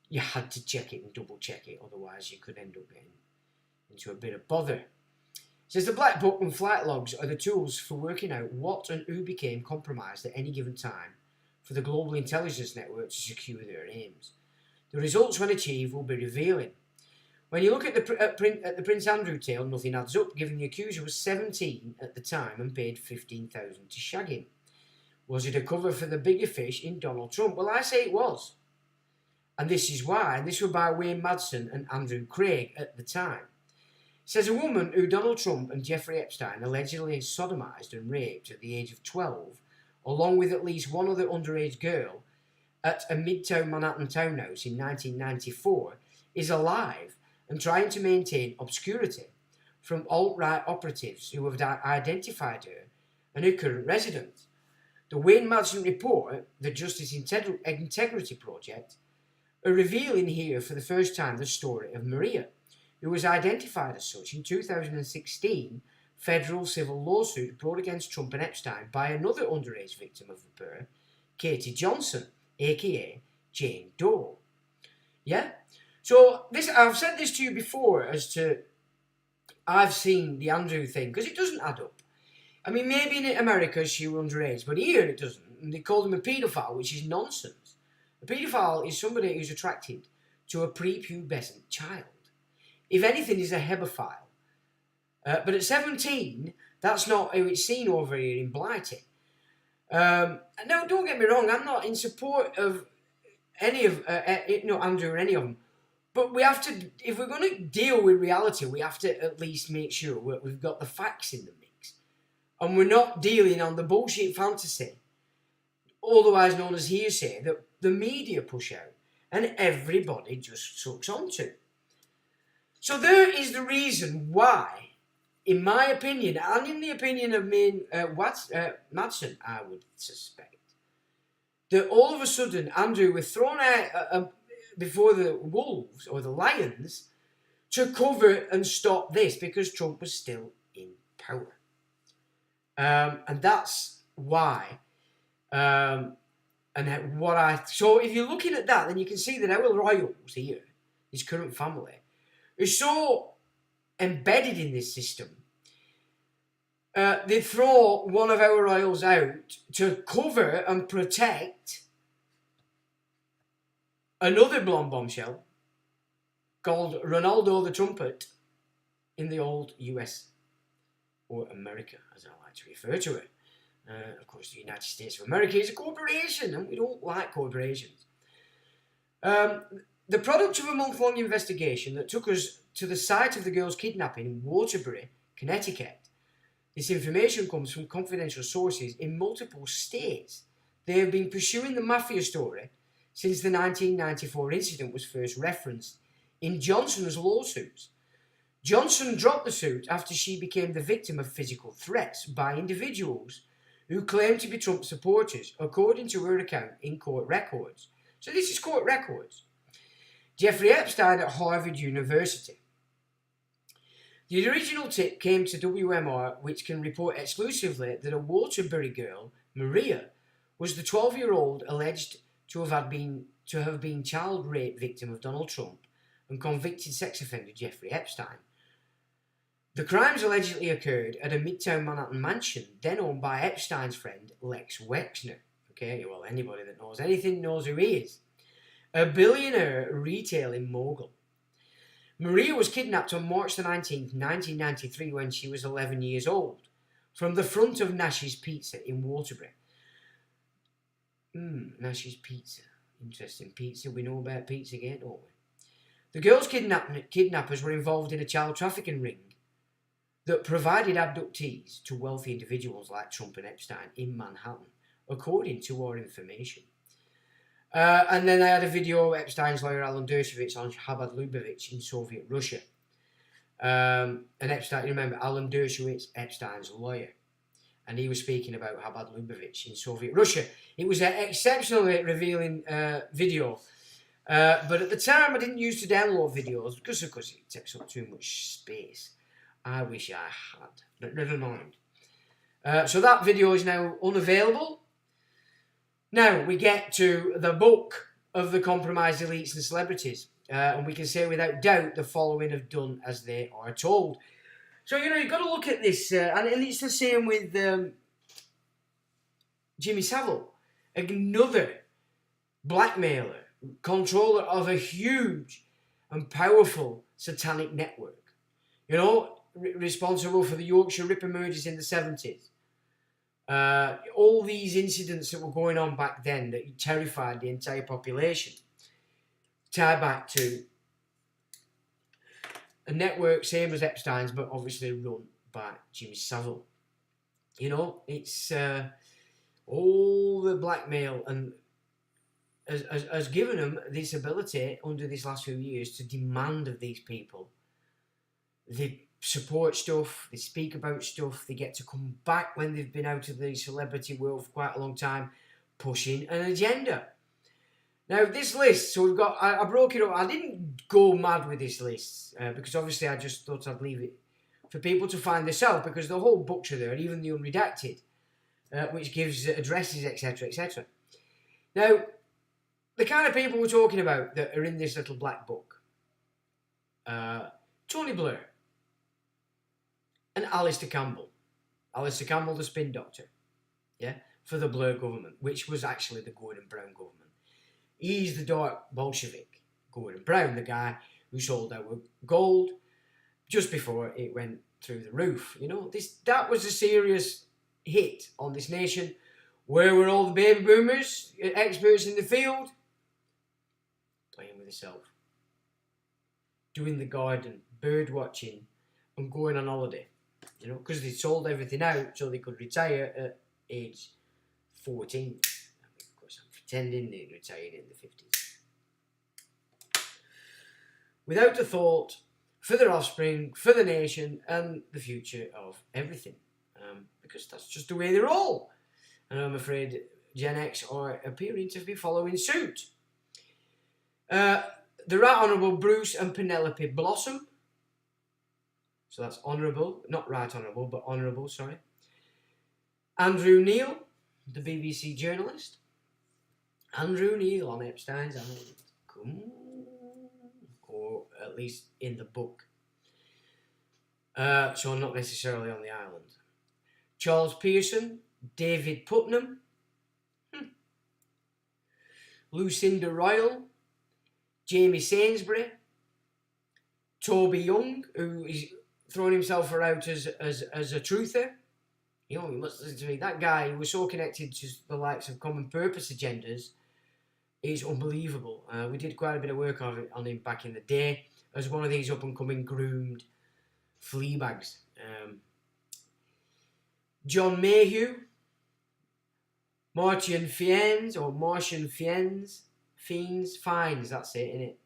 you had to check it and double check it, otherwise you could end up getting into a bit of bother. It says the black book and flight logs are the tools for working out what and who became compromised at any given time for the global intelligence network to secure their aims. The results when achieved will be revealing. When you look at the Prince Andrew tale, nothing adds up, given the accuser was 17 at the time and paid $15,000 to shag him. Was it a cover for the bigger fish in Donald Trump? Well, I say it was. And this is why. And this was by Wayne Madsen and Andrew Craig at the time. It says a woman who Donald Trump and Jeffrey Epstein allegedly sodomized and raped at the age of 12, along with at least one other underage girl, at a midtown Manhattan townhouse in 1994, is alive and trying to maintain obscurity from alt-right operatives who have identified her and her current residence. The Wayne Madsen report, the Justice Integrity Project, are revealing here for the first time the story of Maria, who was identified as such in 2016 federal civil lawsuit brought against Trump and Epstein by another underage victim of the pair, Katie Johnson, aka Jane Doe. Yeah? So this, I've said this to you before as to I've seen the Andrew thing, because it doesn't add up. I mean, maybe in America she was underage, but here it doesn't. And they called him a paedophile, which is nonsense. A paedophile is somebody who's attracted to a prepubescent child. If anything, he's a hebephile. But at 17, that's not how it's seen over here in Blighty. No, don't get me wrong, I'm not in support of any of, Andrew or any of them. But we have to, if we're going to deal with reality, we have to at least make sure we've got the facts in the mix. And we're not dealing on the bullshit fantasy, otherwise known as hearsay, that the media push out and everybody just sucks onto. So there is the reason why, in my opinion, and in the opinion of Madsen, I would suspect, that all of a sudden Andrew was thrown out before the wolves or the lions to cover and stop this because Trump was still in power. And that's why. So if you're looking at that, then you can see that our royals here, his current family, are so embedded in this system. They throw one of our royals out to cover and protect another blonde bombshell called Ronaldo the Trumpet in the old US, or America, as I like to refer to it. Of course, the United States of America is a corporation, and we don't like corporations. The product of a month-long investigation that took us to the site of the girl's kidnapping in Waterbury, Connecticut. This information comes from confidential sources in multiple states. They have been pursuing the mafia story since the 1994 incident was first referenced in Johnson's lawsuits. Johnson dropped the suit after she became the victim of physical threats by individuals who claimed to be Trump supporters, according to her account in court records. So this is court records. Jeffrey Epstein at Harvard University. The original tip came to WMR, which can report exclusively that a Waterbury girl, Maria, was the 12-year-old alleged to have been child rape victim of Donald Trump and convicted sex offender Jeffrey Epstein. The crimes allegedly occurred at a Midtown Manhattan mansion, then owned by Epstein's friend Lex Wexner. Okay, well, anybody that knows anything knows who he is. A billionaire retailing mogul. Maria was kidnapped on March the 19th, 1993, when she was 11 years old, from the front of Nash's Pizza in Waterbury. Nash's Pizza. Interesting pizza. We know about pizza again, don't we? The girl's kidnappers were involved in a child trafficking ring that provided abductees to wealthy individuals like Trump and Epstein in Manhattan, according to our information. And then I had a video of Epstein's lawyer Alan Dershowitz on Chabad Lubavitch in Soviet Russia. And Epstein, you remember, Alan Dershowitz, Epstein's lawyer. And he was speaking about Chabad Lubavitch in Soviet Russia. It was an exceptionally revealing video. But at the time, I didn't used to download videos because, of course, it takes up too much space. I wish I had, but never mind. So that video is now unavailable. Now we get to the book of the compromised elites and celebrities. And we can say without doubt the following have done as they are told. So, you've got to look at this. And it's the same with Jimmy Savile. Another blackmailer, controller of a huge and powerful satanic network. Responsible for the Yorkshire Ripper murders in the 70s. All these incidents that were going on back then that terrified the entire population tie back to a network same as Epstein's, but obviously run by Jimmy Savile. It's all the blackmail and has given them this ability under these last few years to demand of these people. They support stuff, they speak about stuff, they get to come back when they've been out of the celebrity world for quite a long time, pushing an agenda. Now, this list, so we've got, I broke it up. I didn't go mad with this list because obviously I just thought I'd leave it for people to find this out, because the whole books are there, even the unredacted, which gives addresses, etc., etc. Now, the kind of people we're talking about that are in this little black book: Tony Blair and Alistair Campbell. Alistair Campbell, the spin doctor, for the Blair government, which was actually the Gordon Brown government. He's the dark Bolshevik, Gordon Brown, the guy who sold our gold just before it went through the roof. That was a serious hit on this nation. Where were all the baby boomers, experts in the field? Playing with yourself, doing the garden, bird watching, and going on holiday. Because they sold everything out so they could retire at age 14. Of course, I'm pretending they retired in the 50s. Without a thought for their offspring, for the nation, and the future of everything. Because that's just the way they roll. And I'm afraid Gen X are appearing to be following suit. The Right Honourable Bruce and Penelope Blossom. So that's honourable, not right honourable, but honourable, sorry. Andrew Neil, the BBC journalist. Andrew Neil on Epstein's Island. Or at least in the book. So not necessarily on the island. Charles Pearson, David Putnam. Lucinda Royal. Jamie Sainsbury. Toby Young, who is throwing himself out as a truther. You must listen to me. That guy who was so connected to the likes of common purpose agendas is unbelievable. We did quite a bit of work on him back in the day as one of these up-and-coming groomed flea bags. John Mayhew, Martian Fiennes, Fiennes, that's it, innit?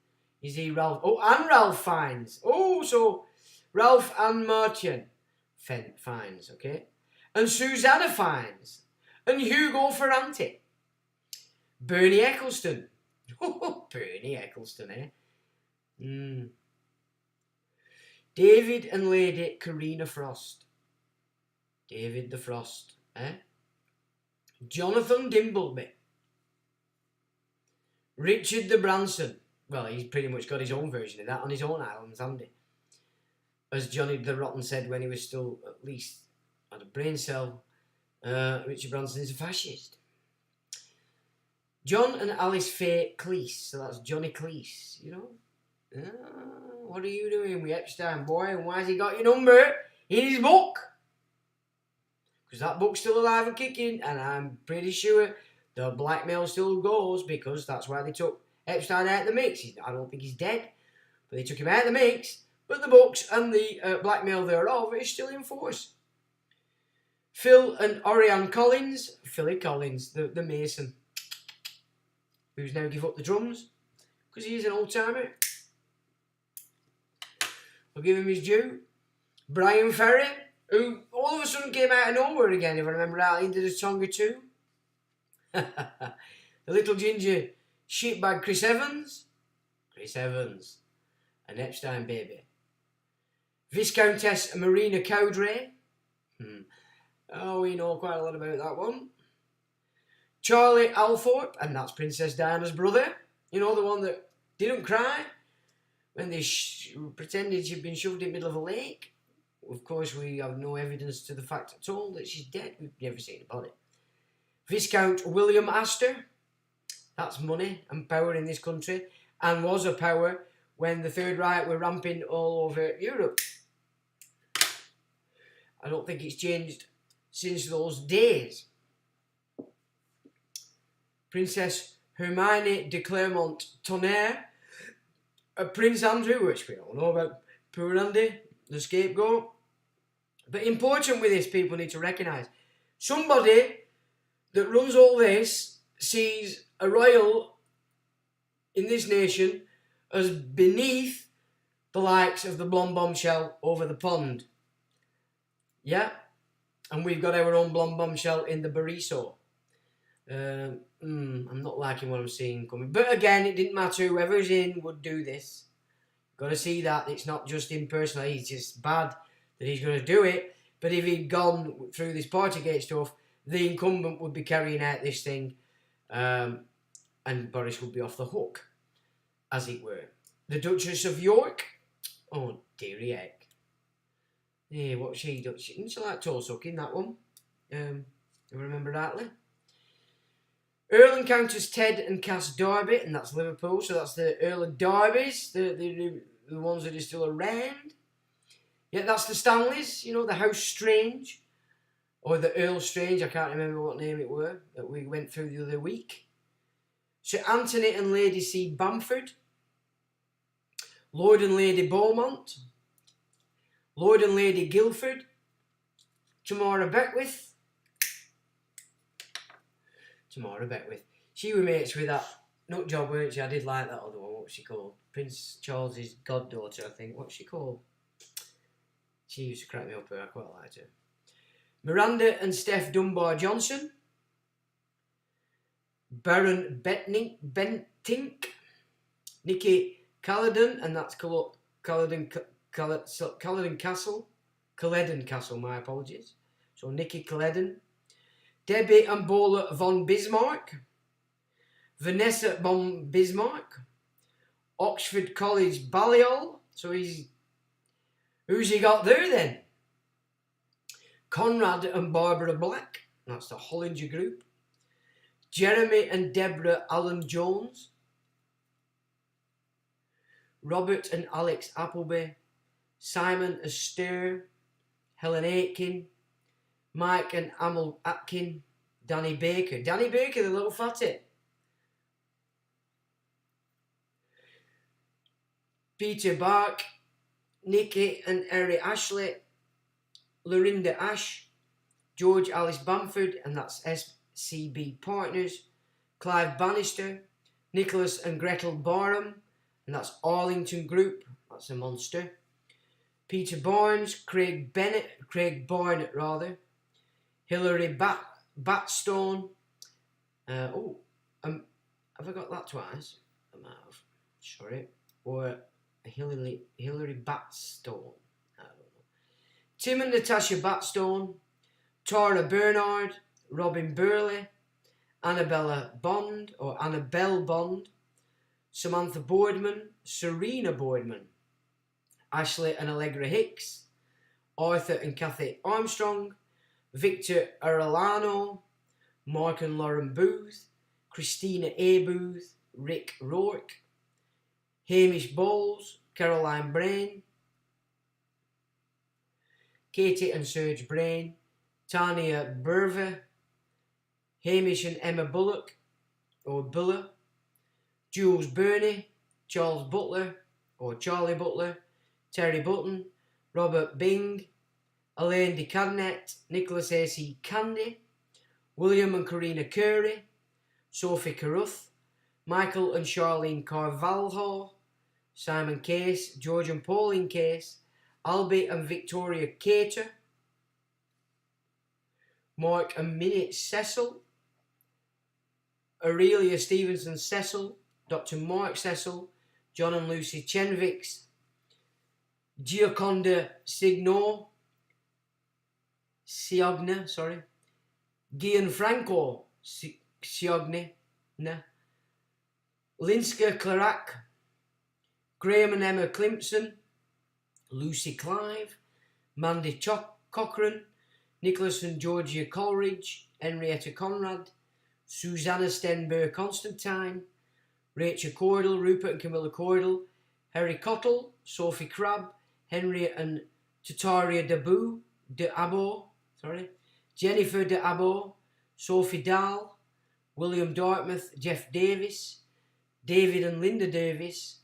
Is he Ralph? Oh, and Ralph Fiennes. Oh, so Ralph and Martian Fiennes, okay? And Susanna Fiennes. And Hugo Ferranti. Bernie Eccleston. Oh, Bernie Eccleston, eh? David and Lady Karina Frost. David the Frost, eh? Jonathan Dimbleby. Richard the Branson. Well, he's pretty much got his own version of that on his own islands, hasn't he? As Johnny the Rotten said when he was still at least had a brain cell, Richard Branson's a fascist. John and Alice Faye Cleese. So that's Johnny Cleese, you know? What are you doing with Epstein, boy? And why has he got your number in his book? Because that book's still alive and kicking, and I'm pretty sure the blackmail still goes, because that's why they took Epstein out of the mix. I don't think he's dead, but they took him out of the mix. But the books and the blackmail thereof is still in force. Phil and Orianne Collins. Philly Collins, the Mason, who's now give up the drums because he's an old-timer. I'll give him his due. Brian Ferry, who all of a sudden came out of nowhere again, if I remember rightly, into the Tonga 2. The little ginger shitbag Chris Evans. An Epstein baby. Viscountess Marina Cowdray. Oh, we know quite a lot about that one. Charlie Althorpe, and that's Princess Diana's brother. You know, the one that didn't cry when they pretended she'd been shoved in the middle of a lake. Of course, we have no evidence to the fact at all that she's dead. We've never seen a body. Viscount William Astor. That's money and power in this country, and was a power when the Third Reich were ramping all over Europe. I don't think it's changed since those days. Princess Hermione de Clermont-Tonnerre. Prince Andrew, which we all know about, poor Andy, the scapegoat. But important with this, people need to recognise, somebody that runs all this sees a royal in this nation as beneath the likes of the blonde bombshell over the pond. Yeah? And we've got our own blonde bombshell in the Bariso. I'm not liking what I'm seeing coming. But again, it didn't matter. Whoever's in would do this. Got to see that. It's not just him personally. He's just bad that he's going to do it. But if he'd gone through this Partygate stuff, the incumbent would be carrying out this thing. And Boris would be off the hook, as it were. The Duchess of York. Oh, dearie heck. Yeah, what she does? Didn't she like toe sucking, that one? You remember rightly? Earl and Countess Ted and Cass Darby, and that's Liverpool, so that's the Earl and Darbys, the ones that are still around. Yeah, that's the Stanleys, you know, the House Strange, or the Earl Strange, I can't remember what name it were, that we went through the other week. Sir Anthony and Lady C. Bamford, Lord and Lady Beaumont, Lord and Lady Guildford, Tamara Beckwith. She was mates with that nut job, weren't she? I did like that other one. What's she called? Prince Charles's goddaughter, I think. What's she called? She used to crack me up her. I quite liked her. Miranda and Steph Dunbar Johnson. Baron Bentink. Nikki Caledon, and that's Caledon Castle, my apologies. So Nikki Caledon. Debbie and Bola von Bismarck. Vanessa von Bismarck. Oxford College Balliol. So who's he got there then? Conrad and Barbara Black. That's the Hollinger group. Jeremy and Deborah Allen Jones. Robert and Alex Appleby. Simon Astor. Helen Aitken. Mike and Amal Atkin. Danny Baker. Danny Baker, the little fatty. Peter Bark, Nikki and Eric Ashley, Lorinda Ash, George Alice Bamford, and that's SCB Partners, Clive Bannister, Nicholas and Gretel Barham, and that's Arlington Group, that's a monster, Peter Barnes, Craig Barnett rather, Hilary Batstone, have I got that twice? I might have, sorry, or Hilary Batstone, I don't know. Tim and Natasha Batstone, Tara Bernard, Robin Burley, Annabelle Bond, Samantha Boardman, Serena Boardman, Ashley and Allegra Hicks, Arthur and Kathy Armstrong, Victor Arellano, Mark and Lauren Booth, Christina A. Booth, Rick Rourke, Hamish Bowles, Caroline Brain, Katie and Serge Brain, Tanya Burver, Hamish and Emma Bullock, or Buller, Jules Burney, Charles Butler, or Charlie Butler, Terry Button, Robert Bing, Elaine DeCadnet, Nicholas A.C. Candy, William and Karina Curry, Sophie Carruth, Michael and Charlene Carvalho, Simon Case, George and Pauline Case, Albie and Victoria Cater, Mark and Minnie Cecil, Aurelia Stevenson Cecil, Dr. Mark Cecil, John and Lucy Chenvix, Gioconda Siogna, Gianfranco Siogna, Linska Clarac, Graham and Emma Climpson, Lucy Clive, Mandy Cochran, Nicholas and Georgia Coleridge, Henrietta Conrad, Susanna Stenberg Constantine, Rachel Cordell, Rupert and Camilla Cordell, Harry Cottle, Sophie Crabb, Henry and Tataria de Abo, Jennifer de Abo, Sophie Dahl, William Dartmouth, Jeff Davis, David and Linda Davis,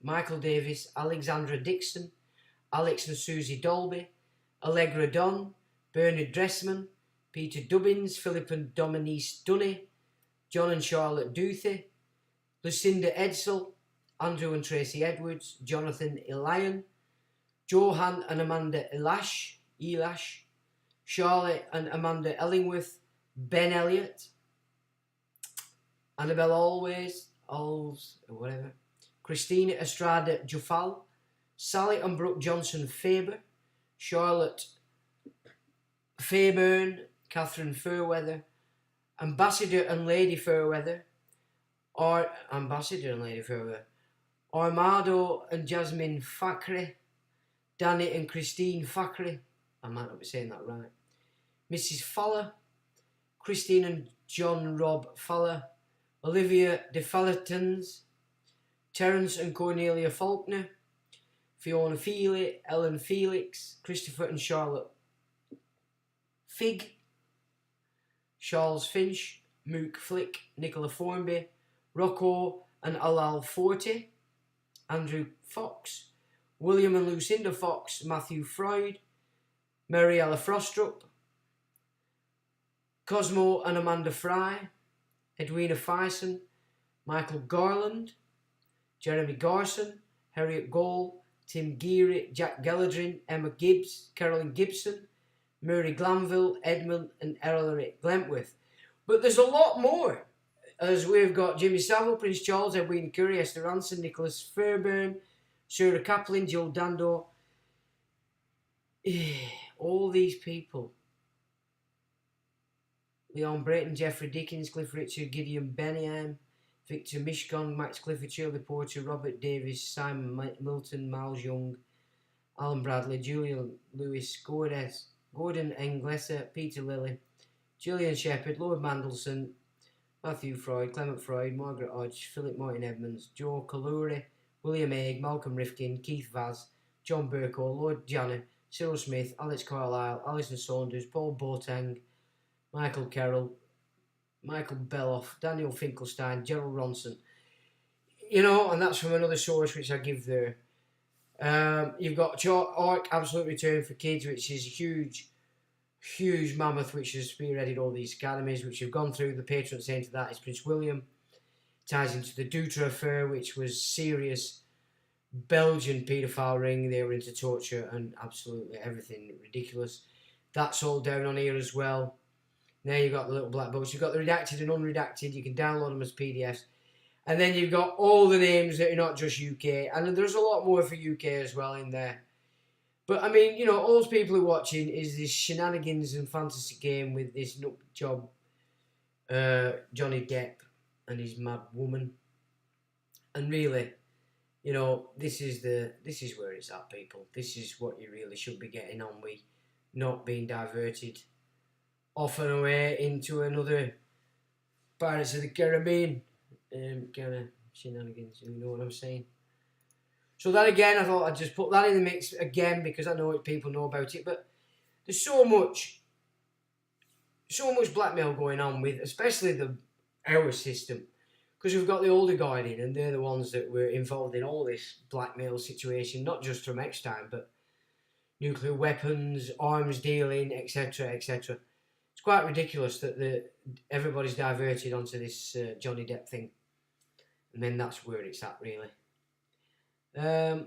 Michael Davis, Alexandra Dixon, Alex and Susie Dolby, Allegra Dunn, Bernard Dressman, Peter Dubbins, Philip and Dominique Dunny, John and Charlotte Duthie, Lucinda Edsel, Andrew and Tracy Edwards, Jonathan Elian, Johan and Amanda Elash, Charlotte and Amanda Ellingworth, Ben Elliott, Annabelle Christina Estrada Jufal, Sally and Brooke Johnson Faber, Charlotte Fairburn, Catherine Fairweather, Ambassador and Lady Fairweather, Armado and Jasmine Fakri, Danny and Christine Fakri, I might not be saying that right, Mrs. Fowler, Christine and John Rob Fowler, Olivia de Fallertons, Terence and Cornelia Faulkner, Fiona Feely, Ellen Felix, Christopher and Charlotte Fig, Charles Finch, Mook Flick, Nicola Formby, Rocco and Alal Forte, Andrew Fox, William and Lucinda Fox, Matthew Freud, Mariella Frostrup, Cosmo and Amanda Fry, Edwina Fyson, Michael Garland, Jeremy Garson, Harriet Gall, Tim Geary, Jack Gelladrin, Emma Gibbs, Carolyn Gibson, Murray Glanville, Edmund and Eric Glentworth. But there's a lot more, as we've got Jimmy Savile, Prince Charles, Edwina Curry, Esther Ranson, Nicholas Fairbairn, Sarah Kaplan, Joe Dando. All these people. Leon Brayton, Jeffrey Dickens, Cliff Richard, Gideon Benningham, Victor Mishkon, Max Clifford, Shirley Porter, Robert Davis, Simon Milton, Miles Young, Alan Bradley, Julian Lewis, Gordon Englesser, Peter Lilly, Julian Shepherd, Lord Mandelson, Matthew Freud, Clement Freud, Margaret Hodge, Philip Martin Edmonds, Joe Kaluri, William Hague, Malcolm Rifkin, Keith Vaz, John Burko, Lord Janner, Cyril Smith, Alex Carlyle, Alison Saunders, Paul Boateng, Michael Carroll, Michael Beloff, Daniel Finkelstein, Gerald Ronson. You know, and that's from another source which I give there. You've got Ark Absolute Return for Kids, which is a huge mammoth which has spearheaded all these academies, which have gone through. The patron saint of that is Prince William. Ties into the Dutra affair, which was serious Belgian paedophile ring. They were into torture and absolutely everything ridiculous. That's all down on here as well. Now you've got the little black books. You've got the redacted and unredacted. You can download them as PDFs. And then you've got all the names that are not just UK. And there's a lot more for UK as well in there. But, I mean, you know, all those people who are watching is this shenanigans and fantasy game with this nut job Johnny Depp and his mad woman. And really, you know, this is where it's at, people. This is what you really should be getting on with, not being diverted off and away into another Pirates of the Caribbean kind of shenanigans, you know what I'm saying? So that again, I thought I'd just put that in the mix again because I know people know about it, but there's so much blackmail going on with, especially our system, because we've got the older guard in, and they're the ones that were involved in all this blackmail situation, not just from Epstein, but nuclear weapons, arms dealing, etc., etc. It's quite ridiculous that everybody's diverted onto this Johnny Depp thing, and then that's where it's at, really. So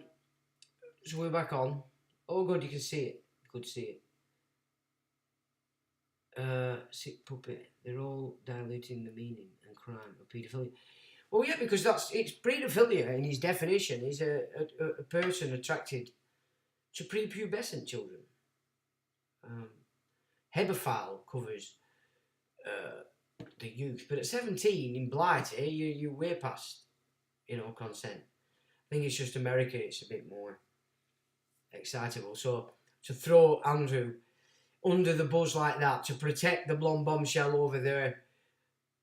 we're back on. Oh, good, you can see it. Good to see it. Sick puppet. They're all diluting the meaning and crime of paedophilia. Well, yeah, because it's paedophilia in its definition is a person attracted to prepubescent children. Herbal covers the youth, but at 17 in Blighty, you're way past, you know, consent. I think it's just America, it's a bit more excitable. So to throw Andrew under the bus like that to protect the blonde bombshell over there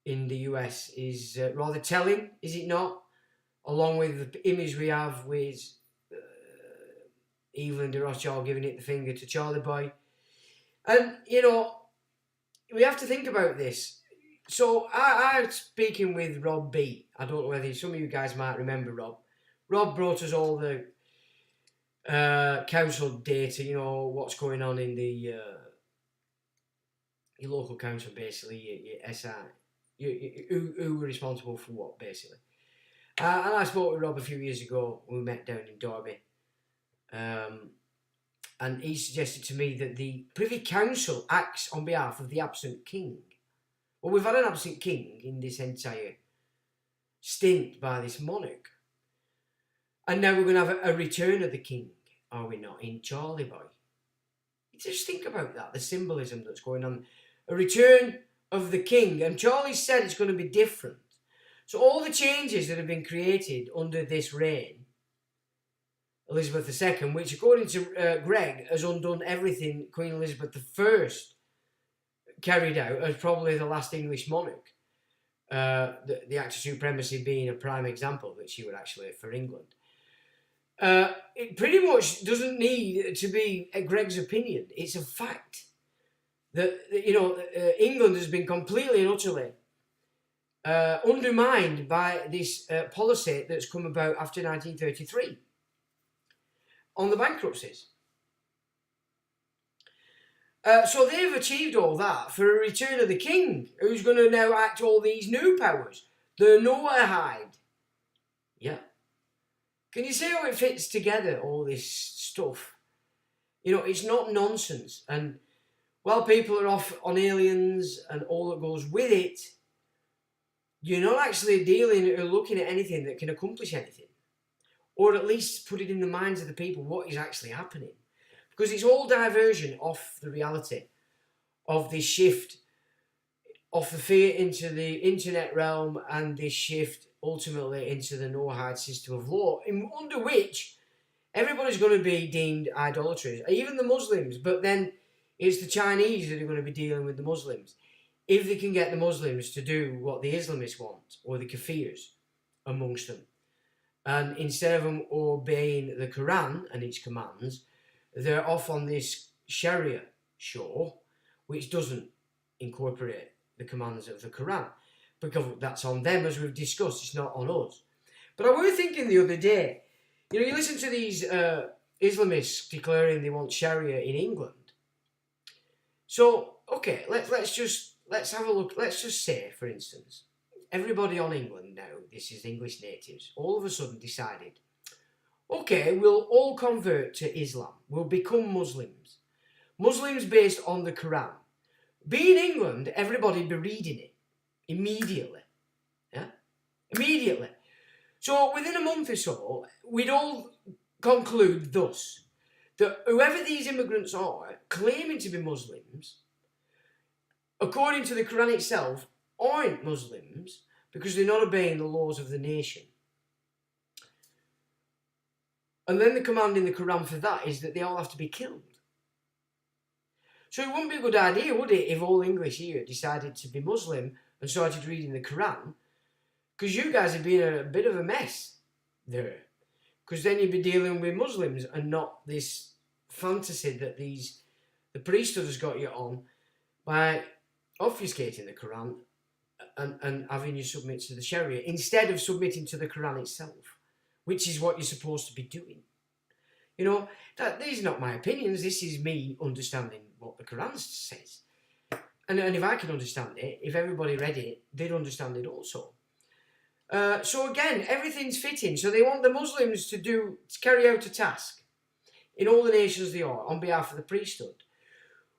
in the US is rather telling, is it not? Along with the image we have with Evelyn de Rothschild giving it the finger to Charlie Boy. And, you know, we have to think about this. So I was speaking with Rob B. I don't know whether some of you guys might remember Rob. Rob brought us all the council data, you know, what's going on in the your local council, basically, your SI, who were responsible for what, basically. And I spoke with Rob a few years ago. We met down in Derby. And he suggested to me that the Privy Council acts on behalf of the absent king. Well, we've had an absent king in this entire stint by this monarch. And now we're going to have a return of the king, are we not, in Charlie Boy? Just think about that, the symbolism that's going on. A return of the king. And Charlie said it's going to be different. So all the changes that have been created under this reign, Elizabeth II, which according to Greg has undone everything Queen Elizabeth I carried out as probably the last English monarch. The Act of Supremacy being a prime example that she would actually for England. It pretty much doesn't need to be Greg's opinion. It's a fact that, you know, England has been completely and utterly undermined by this policy that's come about after 1933 on the bankruptcies. So they've achieved all that for a return of the king, who's going to now act all these new powers. They're nowhere to hide. Yeah. Can you see how it fits together, all this stuff? You know, it's not nonsense. And while people are off on aliens and all that goes with it, you're not actually dealing or looking at anything that can accomplish anything. Or at least put it in the minds of the people what is actually happening. Because it's all diversion off the reality of this shift off the fear into the internet realm and this shift ultimately into the no-hide system of law, under which everybody's going to be deemed idolaters, even the Muslims. But then it's the Chinese that are going to be dealing with the Muslims. If they can get the Muslims to do what the Islamists want, or the Kafirs amongst them. And instead of them obeying the Quran and its commands, they're off on this Sharia show, which doesn't incorporate the commands of the Quran. Because that's on them, as we've discussed, it's not on us. But I was thinking the other day, You know, you listen to these Islamists declaring they want Sharia in England. So, okay, let's have a look. Let's just say, for instance, everybody on England now, this is English natives, all of a sudden decided, okay, we'll all convert to Islam. We'll become Muslims. Muslims based on the Quran. Being England, everybody'd be reading it immediately. Yeah? Immediately. So within a month or so, we'd all conclude thus, that whoever these immigrants are, claiming to be Muslims, according to the Quran itself, aren't Muslims because they're not obeying the laws of the nation. And then the command in the Quran for that is that they all have to be killed. So it wouldn't be a good idea, would it, if all English here decided to be Muslim and started reading the Quran? Because you guys would be in a bit of a mess there. Because then you'd be dealing with Muslims and not this fantasy that the priesthood has got you on by obfuscating the Quran and having you submit to the Sharia instead of submitting to the Quran itself, which is what you're supposed to be doing. You know, these are not my opinions. This is me understanding what the Quran says. And if I can understand it, if everybody read it, they'd understand it also. So again, everything's fitting. So they want the Muslims to carry out a task in all the nations they are on behalf of the priesthood,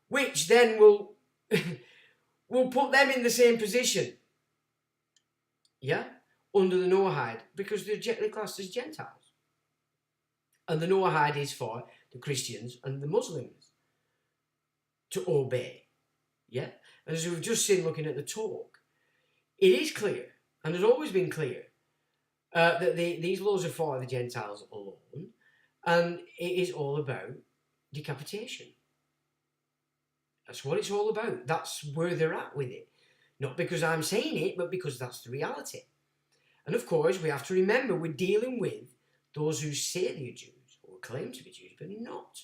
which then will put them in the same position, yeah, under the Noahide, because they're classed as Gentiles. And the Noahide is for the Christians and the Muslims to obey, yeah. And as we've just seen looking at the talk, it is clear, and has always been clear, that these laws are for the Gentiles alone, and it is all about decapitation. That's what it's all about. That's where they're at with it. Not because I'm saying it, but because that's the reality. And of course, we have to remember we're dealing with those who say they're Jews, or claim to be Jews, but not.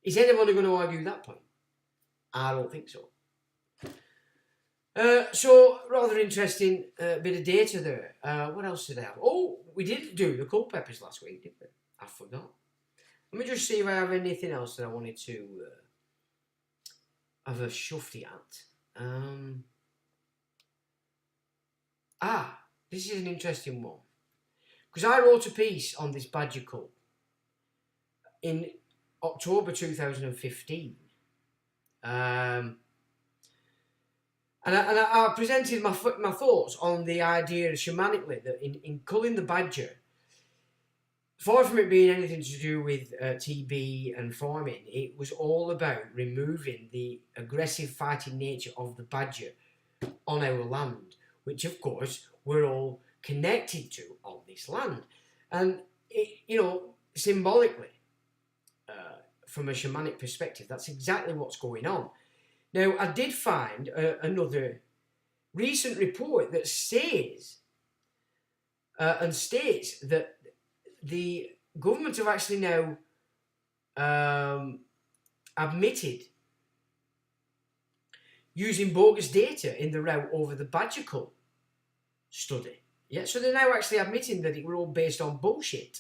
Is anybody going to argue that point? I don't think so. So, rather interesting bit of data there. What else did I have? Oh, we didn't do the Culpepper's last week, did we? I forgot. Let me just see if I have anything else that I wanted to have a shufty at. This is an interesting one. Because I wrote a piece on this badger cult in October 2015. And I presented my thoughts on the idea shamanically that in culling the badger, far from it being anything to do with TB and farming, it was all about removing the aggressive fighting nature of the badger on our land, which of course we're all connected to on this land. And, symbolically, from a shamanic perspective, that's exactly what's going on. Now, I did find another recent report that says and states that the government have actually now admitted using bogus data in the route over the badger cult study. Yeah, so they're now actually admitting that it were all based on bullshit.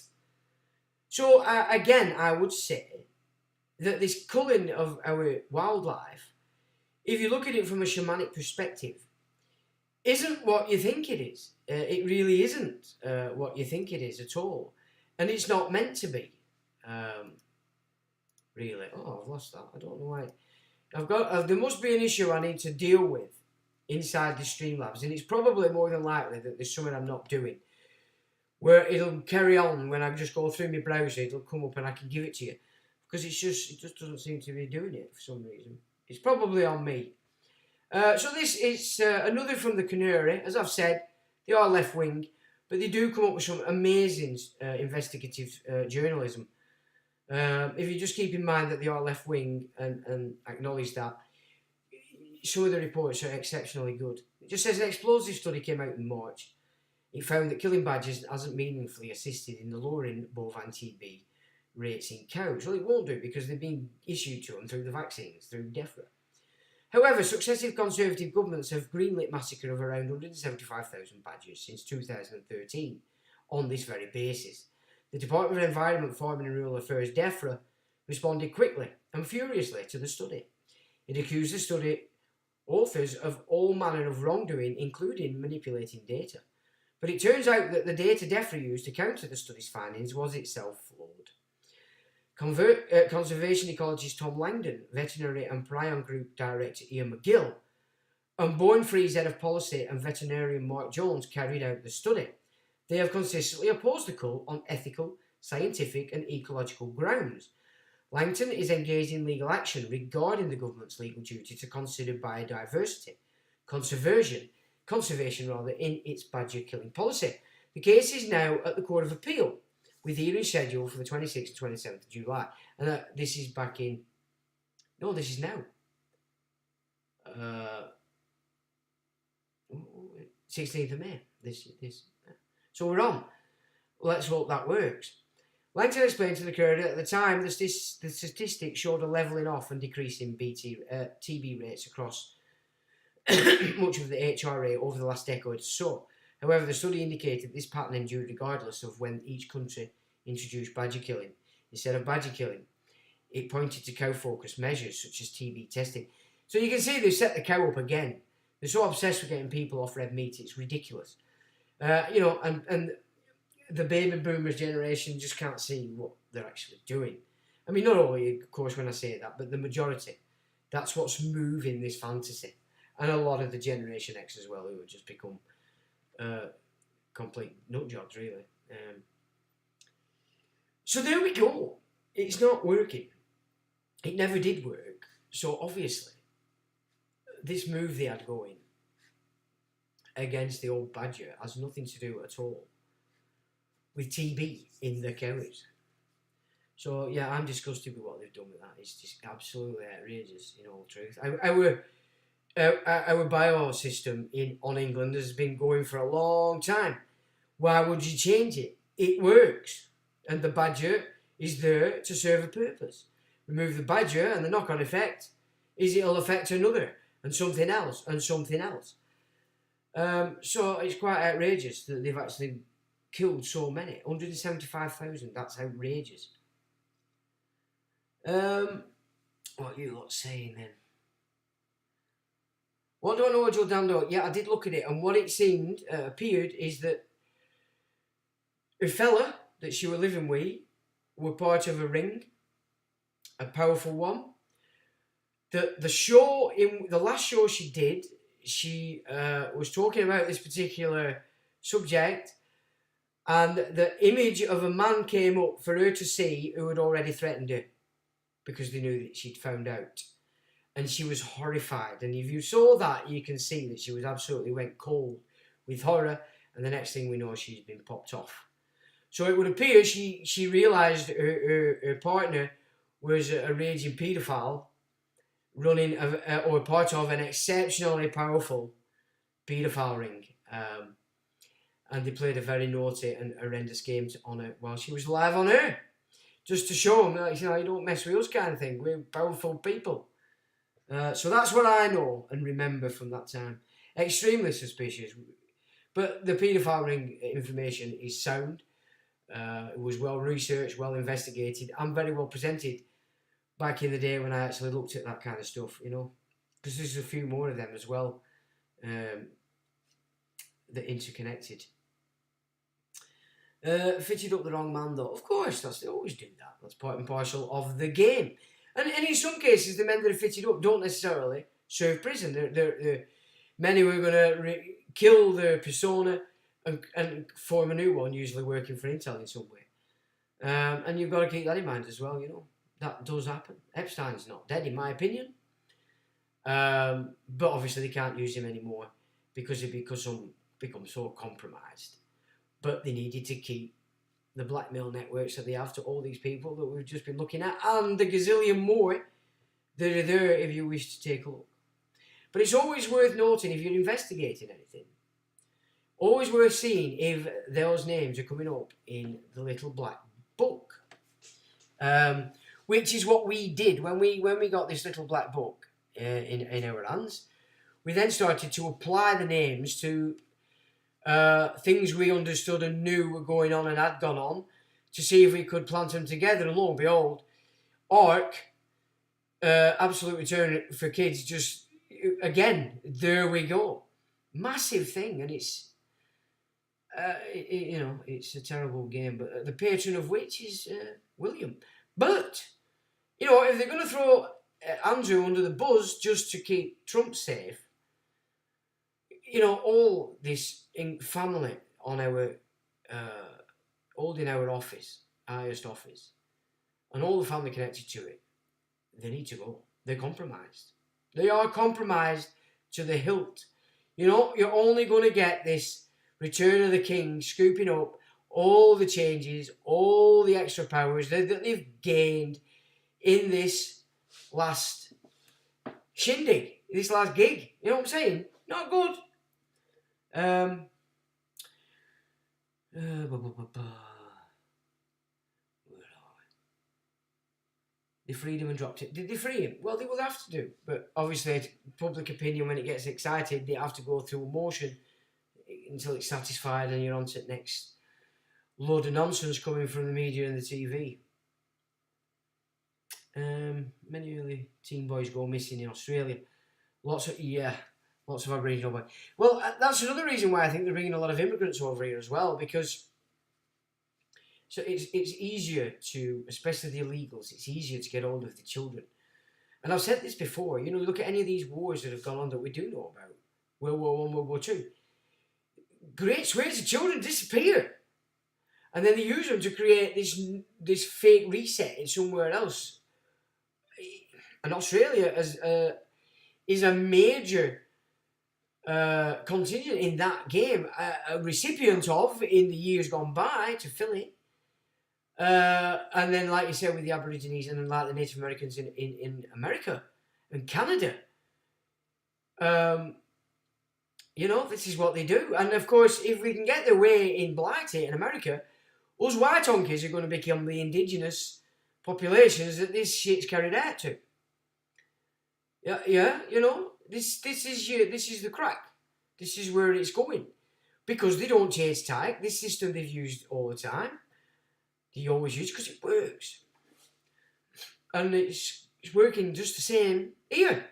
So again, I would say that this culling of our wildlife, if you look at it from a shamanic perspective, isn't what you think it is. It really isn't what you think it is at all. And it's not meant to be. Really. Oh, I've lost that. I don't know why. There must be an issue I need to deal with inside the Streamlabs. And it's probably more than likely that there's something I'm not doing, where it'll carry on when I just go through my browser. It'll come up and I can give it to you. Because it just doesn't seem to be doing it for some reason. It's probably on me. So this is another from the Canary. As I've said, they are left-wing, but they do come up with some amazing investigative journalism. If you just keep in mind that they are left-wing and acknowledge that, some of the reports are exceptionally good. It just says an explosive study came out in March. It found that killing badgers hasn't meaningfully assisted in the lowering bovine TB rates in cows. Well, it won't do because they've been issued to them through the vaccines, through DEFRA. However, successive Conservative governments have greenlit massacre of around 175,000 badgers since 2013 on this very basis. The Department of Environment, Farming and Rural Affairs, DEFRA, responded quickly and furiously to the study. It accused the study authors of all manner of wrongdoing, including manipulating data. But it turns out that the data DEFRA used to counter the study's findings was itself flawed. Conservation ecologist Tom Langdon, veterinary and prion group director Ian McGill, and Born Free's head of policy and veterinarian Mark Jones carried out the study. They have consistently opposed the cult on ethical, scientific and ecological grounds. Langton is engaged in legal action regarding the government's legal duty to consider biodiversity, conservation in its badger killing policy. The case is now at the Court of Appeal, with hearing scheduled for the 26th and 27th of July. And this is back in... No, this is now. 16th of May. This. So we're on. Let's hope that works. Langton explained to the Courier that at the time the statistics showed a levelling off and decreasing TB rates across much of the HRA over the last decade or so. However, the study indicated this pattern endured regardless of when each country introduced badger killing. Instead of badger killing, it pointed to cow-focused measures such as TB testing. So you can see they've set the cow up again. They're so obsessed with getting people off red meat, it's ridiculous. And the baby boomers generation just can't see what they're actually doing. I mean, not all, of course, when I say that, but the majority. That's what's moving this fantasy. And a lot of the Generation X as well, who have just become complete nutjobs, really. So there we go. It's not working. It never did work. So obviously, this move they had going against the old badger has nothing to do at all with TB in the cows. So yeah, I'm disgusted with what they've done with that. It's just absolutely outrageous, in all truth. Our biosystem on England has been going for a long time. Why would you change it? It works, and the badger is there to serve a purpose. Remove the badger, and the knock-on effect is it'll affect another, and something else, and something else. So it's quite outrageous that they've actually killed so many. 175,000, that's outrageous. What are you lot saying then? What do I know, Joe Dando? Yeah, I did look at it, and what it appeared is that a fella that she were living with were part of a ring, a powerful one. The last show she did, she was talking about this particular subject, and the image of a man came up for her to see who had already threatened her because they knew that she'd found out. And she was horrified. And if you saw that, you can see that she was absolutely went cold with horror. And the next thing we know, she's been popped off. So it would appear she realised her partner was a raging paedophile running or part of an exceptionally powerful paedophile ring. And they played a very naughty and horrendous game on her while she was live on air. Just to show them, like, you don't mess with us kind of thing. We're powerful people. So that's what I know and remember from that time. Extremely suspicious. But the paedophile ring information is sound. It was well researched, well investigated, and very well presented back in the day when I actually looked at that kind of stuff, Because there's a few more of them as well that interconnected. Fitted up the wrong man though. Of course, they always do that. That's part and parcel of the game. And in some cases, the men that are fitted up don't necessarily serve prison. They're men who are going to kill their persona and form a new one, usually working for Intel in some way. And you've got to keep that in mind as well, That does happen. Epstein's not dead, in my opinion. But obviously they can't use him anymore because it becomes so compromised. But they needed to keep the blackmail networks that they have to all these people that we've just been looking at, and the gazillion more that are there if you wish to take a look. But it's always worth noting, if you're investigating anything, always worth seeing if those names are coming up in the little black book. Which is what we did when we got this little black book in our hands. We then started to apply the names to things we understood and knew were going on and had gone on, to see if we could plant them together, and lo and behold, Ark, Absolute Return for Kids, just, again, there we go. Massive thing, and it's, you know, it's a terrible game, but the patron of which is William. But, you know, if they're going to throw Andrew under the bus just to keep Trump safe, you know, all this family on our, holding our office, highest office, and all the family connected to it, they need to go. They're compromised. They are compromised to the hilt. You know, you're only going to get this Return of the King scooping up all the changes, all the extra powers that they've gained in this last shindig, this last gig. You know what I'm saying? Not good. Where are we? They freed him and dropped it. Did they free him? Well, they will have to do. But obviously, public opinion, when it gets excited, they have to go through emotion until it's satisfied, and you're on to the next load of nonsense coming from the media and the TV. Many early teen boys go missing in Australia. Lots of Aboriginal boys. Well, that's another reason why I think they're bringing a lot of immigrants over here as well, because so it's easier to, especially the illegals, it's easier to get hold of the children. And I've said this before, you know, look at any of these wars that have gone on that we do know about. World War I, World War II. Great swathes of children disappear. And then they use them to create this fake reset in somewhere else. And Australia is a major contingent in that game, a recipient of in the years gone by to fill it. And then, like you said, with the Aborigines and then like the Native Americans in America and Canada. You know, this is what they do. And of course, if we can get their way in Blighty in America, us white honkies are going to become the indigenous populations that this shit's carried out to. Yeah, you know, this is the crack. This is where it's going. Because they don't change type. This system they've used all the time. They always use because it works. And it's working just the same here.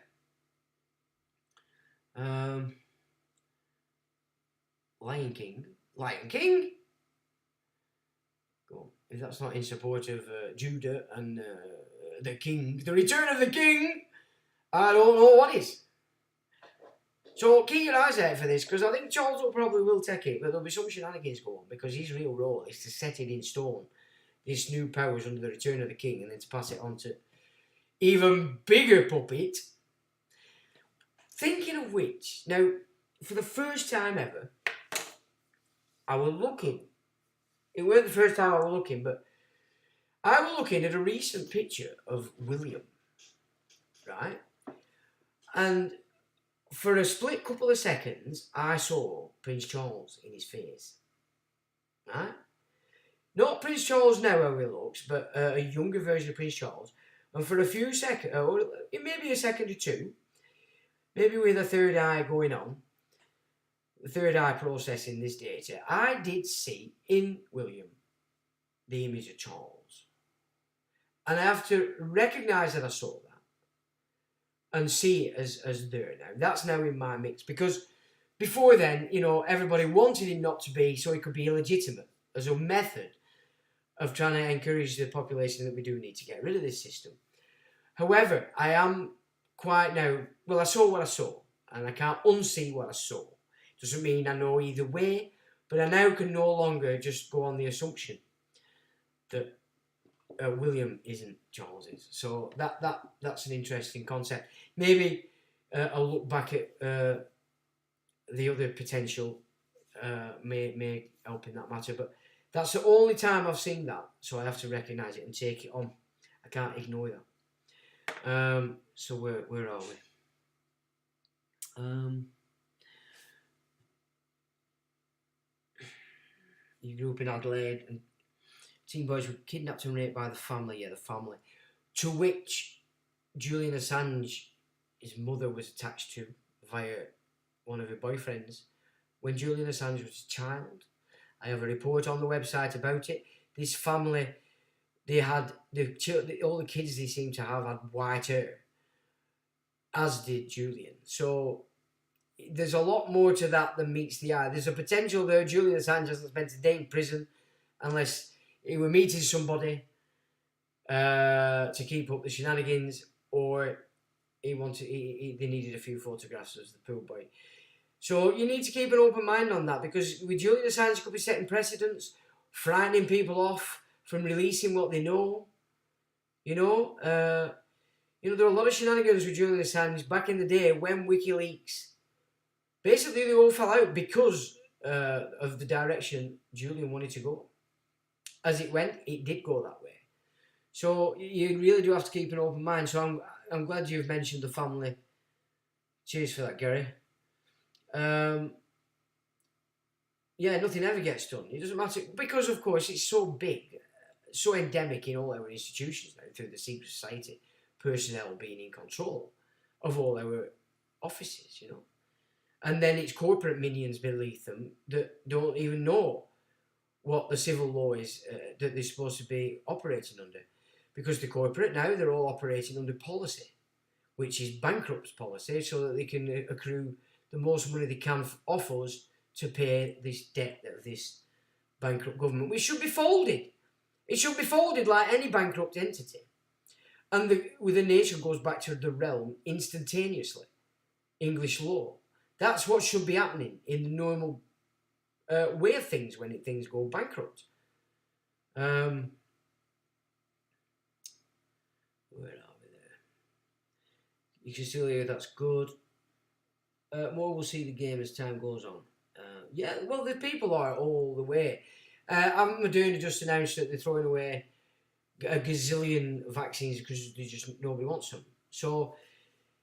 Lion King. Go. If that's not in support of Judah and the King, the Return of the King, I don't know what is. So keep your eyes out for this, because I think Charles probably will take it, but therell be some shenanigans going, because his real role is to set it in stone, this new powers under the Return of the King, and then to pass it on to even bigger puppet. Thinking of which, now, for the first time ever, I was looking. It weren't the first time I was looking, but I was looking at a recent picture of William, right? And for a split couple of seconds, I saw Prince Charles in his face, right? Not Prince Charles now how he looks, but a younger version of Prince Charles. And for a few seconds, or maybe a second or two, maybe with a third eye going on, the third eye processing this data, I did see in William the image of Charles. And I have to recognise that I saw that and see it as there now. That's now in my mix, because before then, you know, everybody wanted him not to be, so he could be illegitimate as a method of trying to encourage the population that we do need to get rid of this system. However, I am quite now, well, I saw what I saw, and I can't unsee what I saw. Doesn't mean I know either way, but I now can no longer just go on the assumption that William isn't Charles's. So that's an interesting concept. Maybe I'll look back at the other potential may help in that matter, but that's the only time I've seen that, so I have to recognise it and take it on. I can't ignore that. So where are we? You grew up in Adelaide, and teen boys were kidnapped and raped by the family. Yeah, the family. To which Julian Assange, his mother, was attached to via one of her boyfriends when Julian Assange was a child. I have a report on the website about it. this family, they had all the kids they seem to have had white hair, as did Julian. So there's a lot more to that than meets the eye. There's a potential there. Julian Assange hasn't spent a day in prison unless he were meeting somebody to keep up the shenanigans, or they needed a few photographs of the pool boy. So you need to keep an open mind on that, because with Julian Assange, he could be setting precedents, frightening people off from releasing what they know. There are a lot of shenanigans with Julian Assange back in the day when WikiLeaks, basically they all fell out because of the direction Julian wanted to go. As it went, it did go that way. So you really do have to keep an open mind. So I'm glad you've mentioned the family. Cheers for that, Gary. Nothing ever gets done. It doesn't matter, because of course it's so big, so endemic in all our institutions now, through the secret society, personnel being in control of all our offices, and then it's corporate minions beneath them that don't even know what the civil law is that they're supposed to be operating under, because the corporate now, they're all operating under policy, which is bankrupt policy, so that they can accrue the most money they can off us to pay this debt of this bankrupt government, which should be folded. It should be folded like any bankrupt entity. And the nation goes back to the realm instantaneously. English law. That's what should be happening in the normal way of things when things go bankrupt. Where are we there? You can still hear, that's good. More will see the game as time goes on. The people are all the way. Moderna just announced that they're throwing away a gazillion vaccines because nobody wants them. So,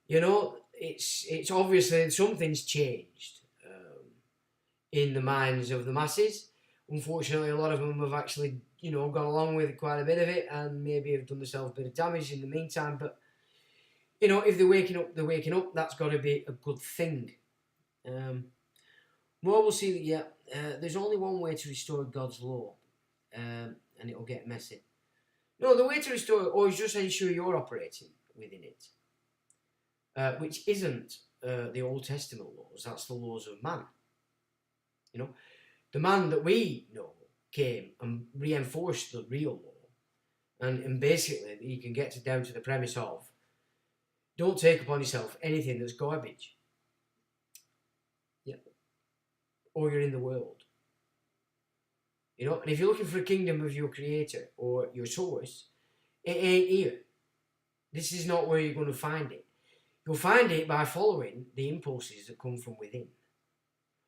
it's obviously something's changed in the minds of the masses. Unfortunately, a lot of them have actually, gone along with quite a bit of it, and maybe have done themselves a bit of damage in the meantime. But if they're waking up. That's got to be a good thing. More will see that. There's only one way to restore God's law, and it'll get messy. No, the way to restore it, or is just ensure you're operating within it, which isn't the Old Testament laws. That's the laws of man. The man that we know came and reinforced the real law, and basically you can get down to the premise of, don't take upon yourself anything that's garbage. Or you're in the world. And if you're looking for a kingdom of your creator or your source, it ain't here. This is not where you're going to find it. You'll find it by following the impulses that come from within.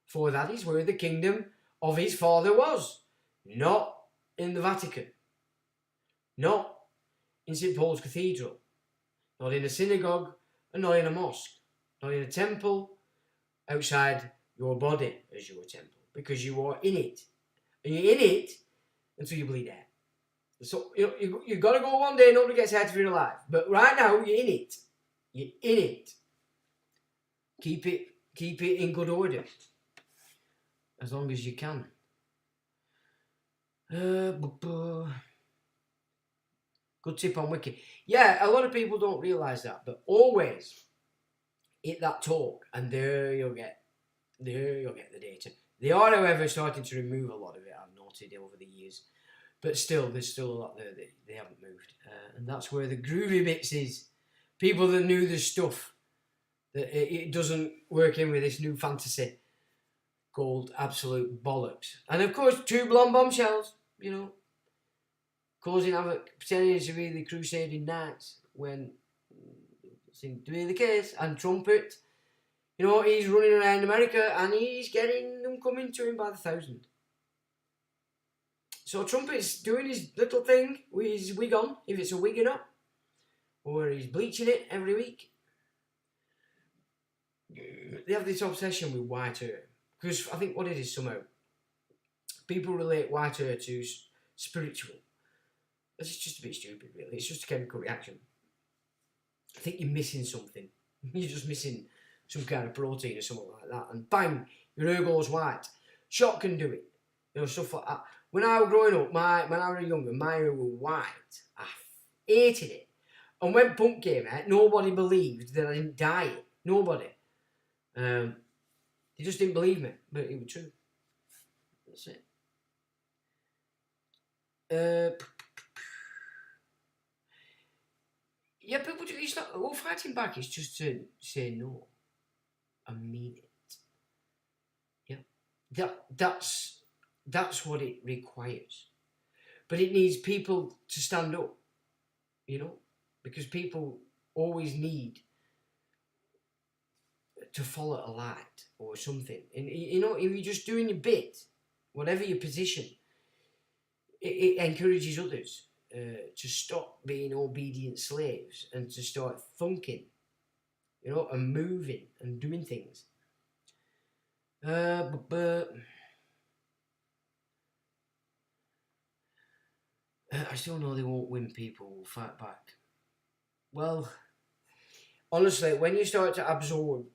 For that is where the kingdom of his Father was. Not in the Vatican. Not in St. Paul's Cathedral. Not in a synagogue, and not in a mosque. Not in a temple, outside your body as your temple, because you are in it, and you're in it until you bleed out. So you've got to go one day. Nobody gets out of it alive, but right now you're in it. You're in it. Keep it in good order as long as you can. Good tip on Wiki. Yeah, a lot of people don't realise that, but always hit that talk, and there you'll get the data. They are, however, starting to remove a lot of it, I've noted over the years. But still, there's still a lot there that they haven't moved. And that's where the groovy bits is. People that knew the stuff, that it doesn't work in with this new fantasy called absolute bollocks. And of course, two blonde bombshells, causing havoc, pretending to be the crusading knights when it seemed to be the case. And Trumpet, he's running around America and he's getting them coming to him by the thousand. So Trumpet's doing his little thing with his wig on, if it's a wig or not. Or he's bleaching it every week. They have this obsession with white hair. Because I think what it is somehow, people relate white hair to spiritual. It's just a bit stupid, really. It's just a chemical reaction. I think you're missing something. You're just missing some kind of protein or something like that, and bang, your hair goes white. Shot can do it. Stuff like that. When I was growing up, when I was younger, my hair was white. I hated it. And when punk came out, nobody believed that I didn't dye it. Nobody. They just didn't believe me, but it was true. That's it. Yeah, people do. It's not all fighting back. It's just to say no and mean it. Yeah, that's what it requires. But it needs people to stand up. You know, because people always need to follow a light or something. And you know, if you're just doing your bit, whatever your position, it encourages others to stop being obedient slaves and to start thinking, you know, and moving and doing things. But I still know they won't win. People will fight back. Well, honestly, when you start to absorb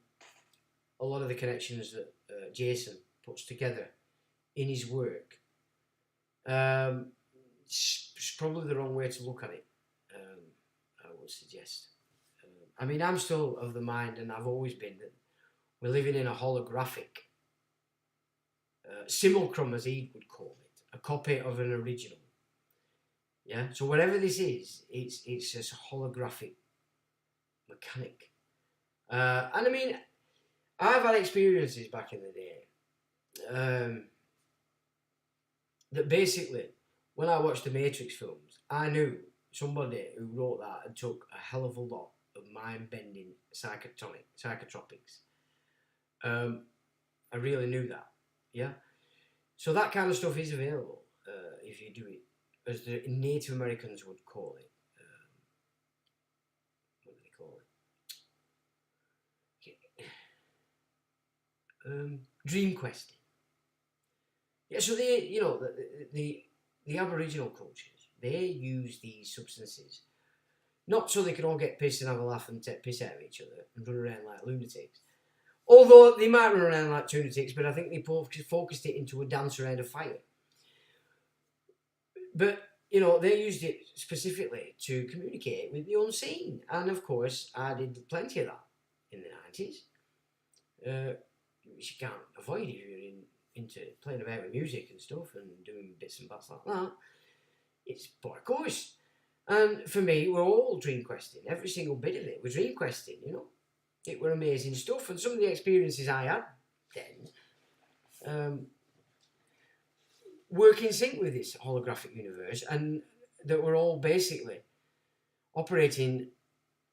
a lot of the connections that Jason puts together in his work, it's probably the wrong way to look at it. I would suggest. I mean, I'm still of the mind, and I've always been, that we're living in a holographic simulacrum, as he would call it, a copy of an original. Yeah. So whatever this is, it's just a holographic mechanic. And I mean, I've had experiences back in the day that basically, when I watched the Matrix films, I knew somebody who wrote that and took a hell of a lot of mind-bending psychotropics. I really knew that. Yeah. So that kind of stuff is available if you do it, as the Native Americans would call it. What do they call it? Dream questing. Yeah. So they, you know, the Aboriginal cultures, they use these substances not so they can all get pissed and have a laugh and take piss out of each other and run around like lunatics. Although they might run around like lunatics, but I think they focused it into a dance around a fire. But, you know, they used it specifically to communicate with the unseen. And, of course, I did plenty of that in the 90s. Which you can't avoid if you're into playing about with music and stuff and doing bits and bats like that. It's part of course. And for me, we're all dream questing. Every single bit of it was dream questing, you know. It were amazing stuff. And some of the experiences I had then work in sync with this holographic universe, and that we're all basically operating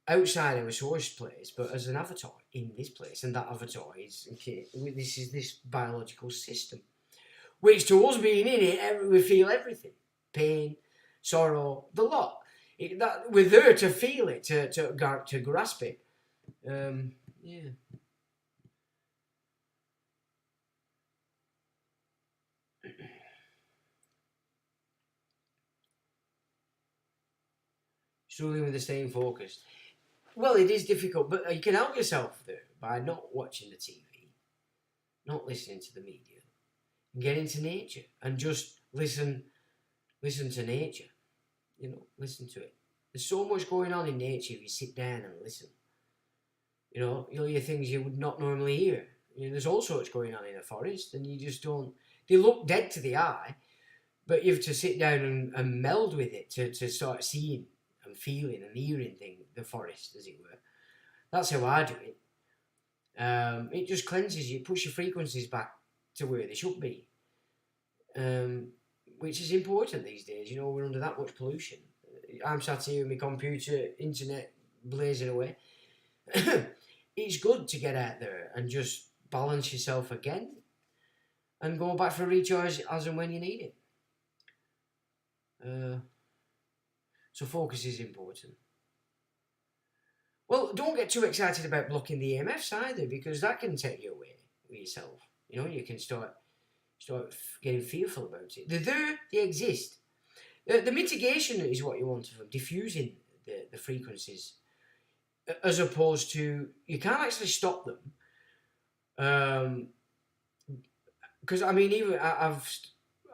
outside of a source place, but as an avatar in this place. And that avatar is, okay, this is this biological system, which to us being in it, we feel everything. Pain, sorrow, the lot. That we're there to feel it, to grasp it. Yeah. Struggling with the staying focused. Well, it is difficult, but you can help yourself there by not watching the TV, not listening to the media, and get into nature and just listen to nature. You know, listen to it. There's so much going on in nature if you sit down and listen. You know, you'll hear things you would not normally hear. You know, there's all sorts going on in a forest, and you just don't. They look dead to the eye, but you have to sit down and meld with it to start seeing and feeling and hearing the forest, as it were. That's how I do it. It just cleanses you, puts your frequencies back to where they should be, which is important these days. You know, we're under that much pollution. I'm sat here with my computer, internet blazing away. It's good to get out there and just balance yourself again and go back for a recharge as and when you need it. So focus is important. Well, don't get too excited about blocking the EMFs either, because that can take you away with yourself. You know, you can start getting fearful about it. They're there, they exist. The mitigation is what you want of them, diffusing the frequencies, as opposed to, you can't actually stop them. Because I mean, even I've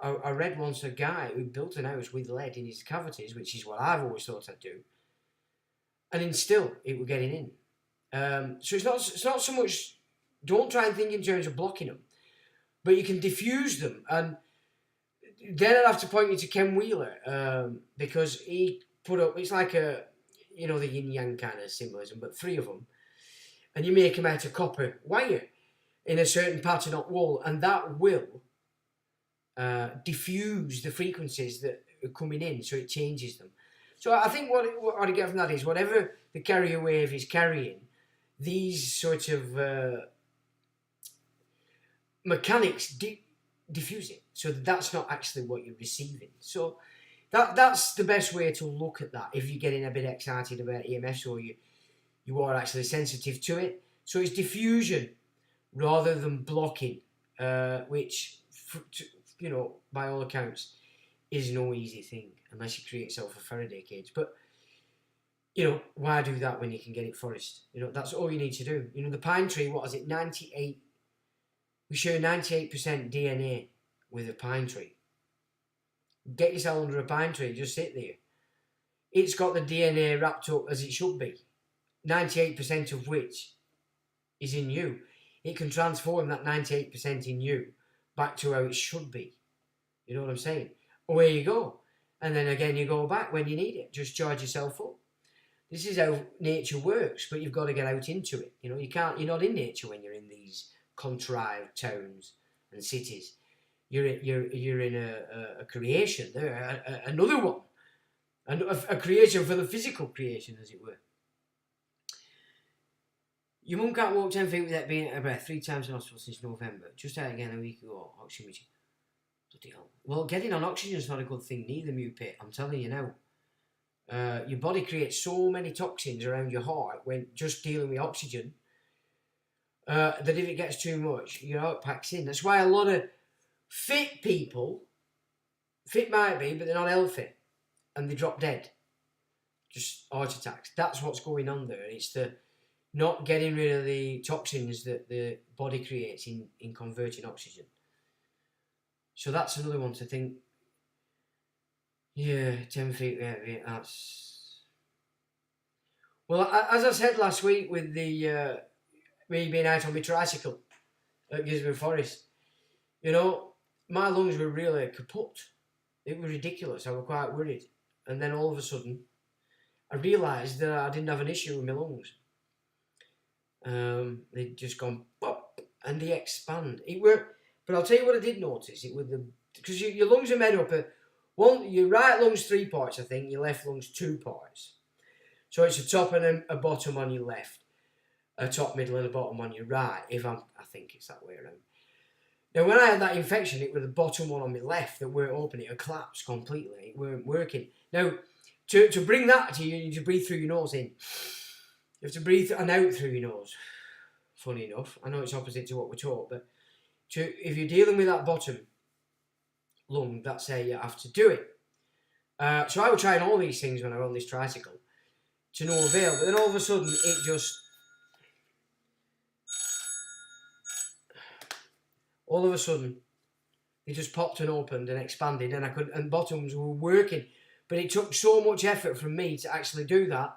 I read once a guy who built an house with lead in his cavities, which is what I've always thought I'd do, and then still it were getting in. So it's not so much. Don't try and think in terms of blocking them, but you can diffuse them. And then I'd have to point you to Ken Wheeler, because he put up. It's like a, you know, the yin yang kind of symbolism, but 3 of them, and you make them out of copper wire in a certain pattern on wall, and that will diffuse the frequencies that are coming in, so it changes them. So I think what I get from that is whatever the carrier wave is carrying, these sort of mechanics diffuse it, so that's not actually what you're receiving. So that's the best way to look at that if you're getting a bit excited about EMFs, or you are actually sensitive to it. So it's diffusion rather than blocking, which, you know, by all accounts, is no easy thing unless you create yourself a Faraday cage. But, you know, why do that when you can get it forest? You know, that's all you need to do. You know, the pine tree, what is it, 98? We share 98% DNA with a pine tree. Get yourself under a pine tree, just sit there. It's got the DNA wrapped up as it should be, 98% of which is in you. It can transform that 98% in you back to how it should be. You know what I'm saying? Away you go. And then again you go back when you need it. Just charge yourself up. This is how nature works, but you've got to get out into it. You know, you're not in nature when you're in these contrived towns and cities. You're in a creation there, another one, and a creation for the physical creation, as it were. Your mum can't walk 10 feet without being out of breath 3 times in hospital since November. Just out again a week ago. Oxygen. Bloody hell. Well, getting on oxygen is not a good thing neither, Mupit. I'm telling you now. Your body creates so many toxins around your heart when just dealing with oxygen, that if it gets too much, your heart packs in. That's why a lot of fit people, fit might be, but they're not healthy, and they drop dead. Just heart attacks. That's what's going on there. It's the not getting rid of the toxins that the body creates in converting oxygen. So that's another one to think. Yeah, 10 feet, yeah, that's... Well, as I said last week with the me being out on my tricycle at Gisborne Forest, you know, my lungs were really kaput. It was ridiculous. I was quite worried. And then all of a sudden, I realised that I didn't have an issue with my lungs. They'd just gone pop, and they expand. It were, but I'll tell you what I did notice. It was because your lungs are made up of your right lung's 3 parts, I think. Your left lung's 2 parts. So it's a top and a bottom on your left, a top, middle, and a bottom on your right. I think it's that way around. Now, when I had that infection, it was the bottom one on my left that weren't open. It had collapsed completely. It weren't working. Now, to bring that to you, you need to breathe through your nose in. You have to breathe and out through your nose. Funny enough, I know it's opposite to what we're taught, but if you're dealing with that bottom lung, that's how you have to do it. So I was trying all these things when I was on this tricycle to no avail, but then all of a sudden it just... All of a sudden, it just popped and opened and expanded, and bottoms were working. But it took so much effort from me to actually do that.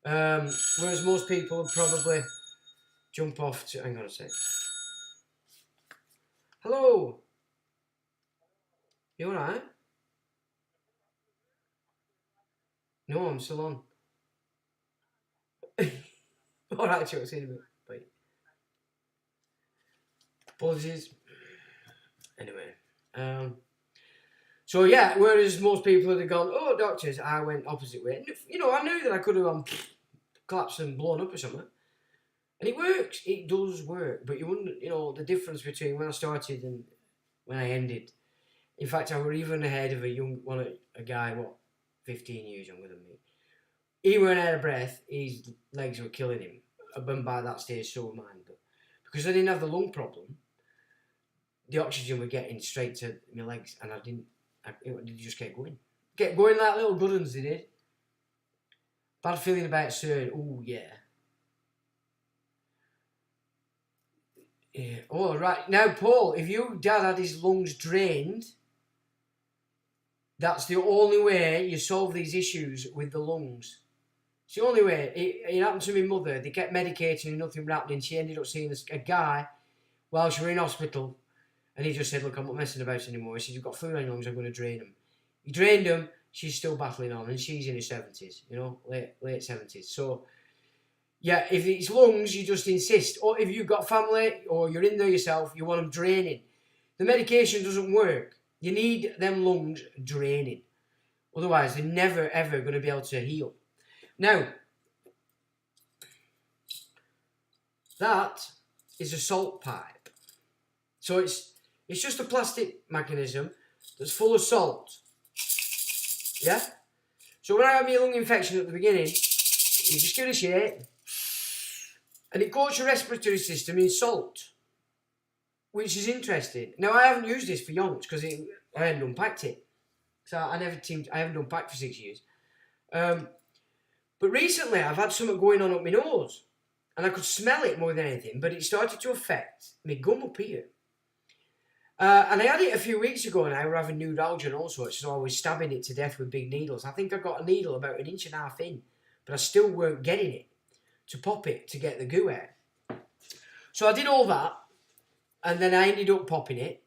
Whereas most people would probably jump off to... Hang on a sec. Hello? You alright? No, I'm still on. Alright, sure, see you in a bit. Bye. Apologies. Anyway. So yeah, whereas most people would have gone, oh, doctors, I went opposite way. You know, I knew that I could have gone collapsed and blown up or something. And it works. It does work. But you wouldn't, you know, the difference between when I started and when I ended. In fact, I were even ahead of a guy, 15 years younger than me. He weren't out of breath. His legs were killing him. And by that stage, so were mine. But because I didn't have the lung problem, the oxygen were getting straight to my legs, and it just kept going. Kept going like little good ones, they did. Bad feeling about CERN. Oh, yeah. Yeah. Oh, right. Now, Paul, if your dad had his lungs drained, that's the only way you solve these issues with the lungs. It's the only way. It happened to my mother. They kept medicating and nothing was happening. She ended up seeing a guy while she was in hospital. And he just said, look, I'm not messing about anymore. He said, you've got fluid on your lungs, I'm going to drain them. He drained them. She's still battling on. And she's in her 70s, you know, late 70s. So, yeah, if it's lungs, you just insist. Or if you've got family or you're in there yourself, you want them draining. The medication doesn't work. You need them lungs draining. Otherwise, they're never, ever going to be able to heal. Now, that is a salt pipe. So it's just a plastic mechanism that's full of salt. Yeah? So when I had my lung infection at the beginning, you just give it a shake, and it coats your respiratory system in salt, which is interesting. Now, I haven't used this for yonks because I hadn't unpacked it. So I haven't unpacked for 6 years. But recently I've had something going on up my nose, and I could smell it more than anything, but it started to affect my gum up here. And I had it a few weeks ago now. We're having neuralgia and all sorts, so I was stabbing it to death with big needles. I think I got a needle about 1.5 inches in, but I still weren't getting it to pop it to get the goo out. So I did all that, and then I ended up popping it,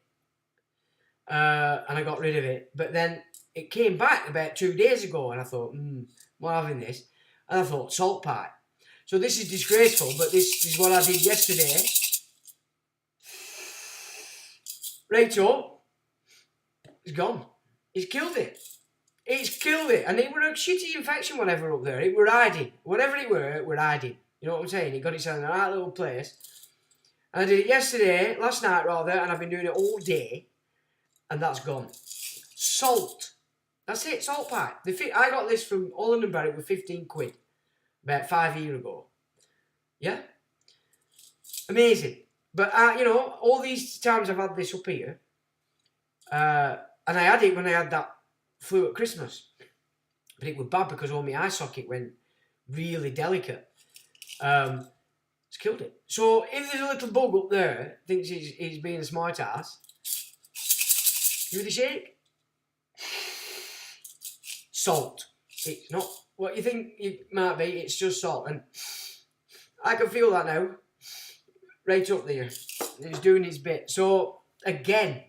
and I got rid of it. But then it came back about 2 days ago, and I thought, I'm not having this. And I thought, salt pipe. So this is disgraceful, but this is what I did yesterday. Right up, it's gone. It's killed it. It's killed it. And it were a shitty infection, whatever, up there. It were hiding. Whatever it were hiding. You know what I'm saying? It got itself in a right little place. And I did it yesterday, last night rather, and I've been doing it all day. And that's gone. Salt. That's it, salt pipe. I got this from Holland and Barrett with 15 quid. About 5 years ago. Yeah? Amazing. But, you know, all these times I've had this up here, and I had it when I had that flu at Christmas. But it was bad because all my eye socket went really delicate. It's killed it. So if there's a little bug up there, thinks he's being a smart ass, give it a shake. Salt. It's not what you think it might be, it's just salt. And I can feel that now. Right up there. He's doing his bit. So, again,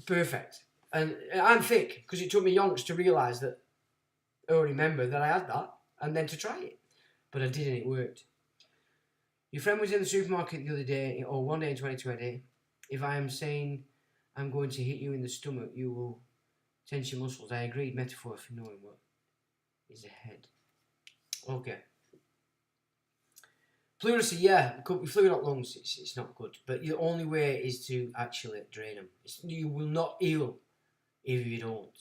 perfect. And I'm thick, because it took me yonks to realise that, or remember that I had that, and then to try it. But I did, and it worked. Your friend was in the supermarket the other day, or one day in 2020. If I am saying I'm going to hit you in the stomach, you will tense your muscles. I agreed, metaphor for knowing what is ahead. Okay. Pleurisy, yeah, fluid up lungs, it's not good. But the only way is to actually drain them. You will not heal if you don't.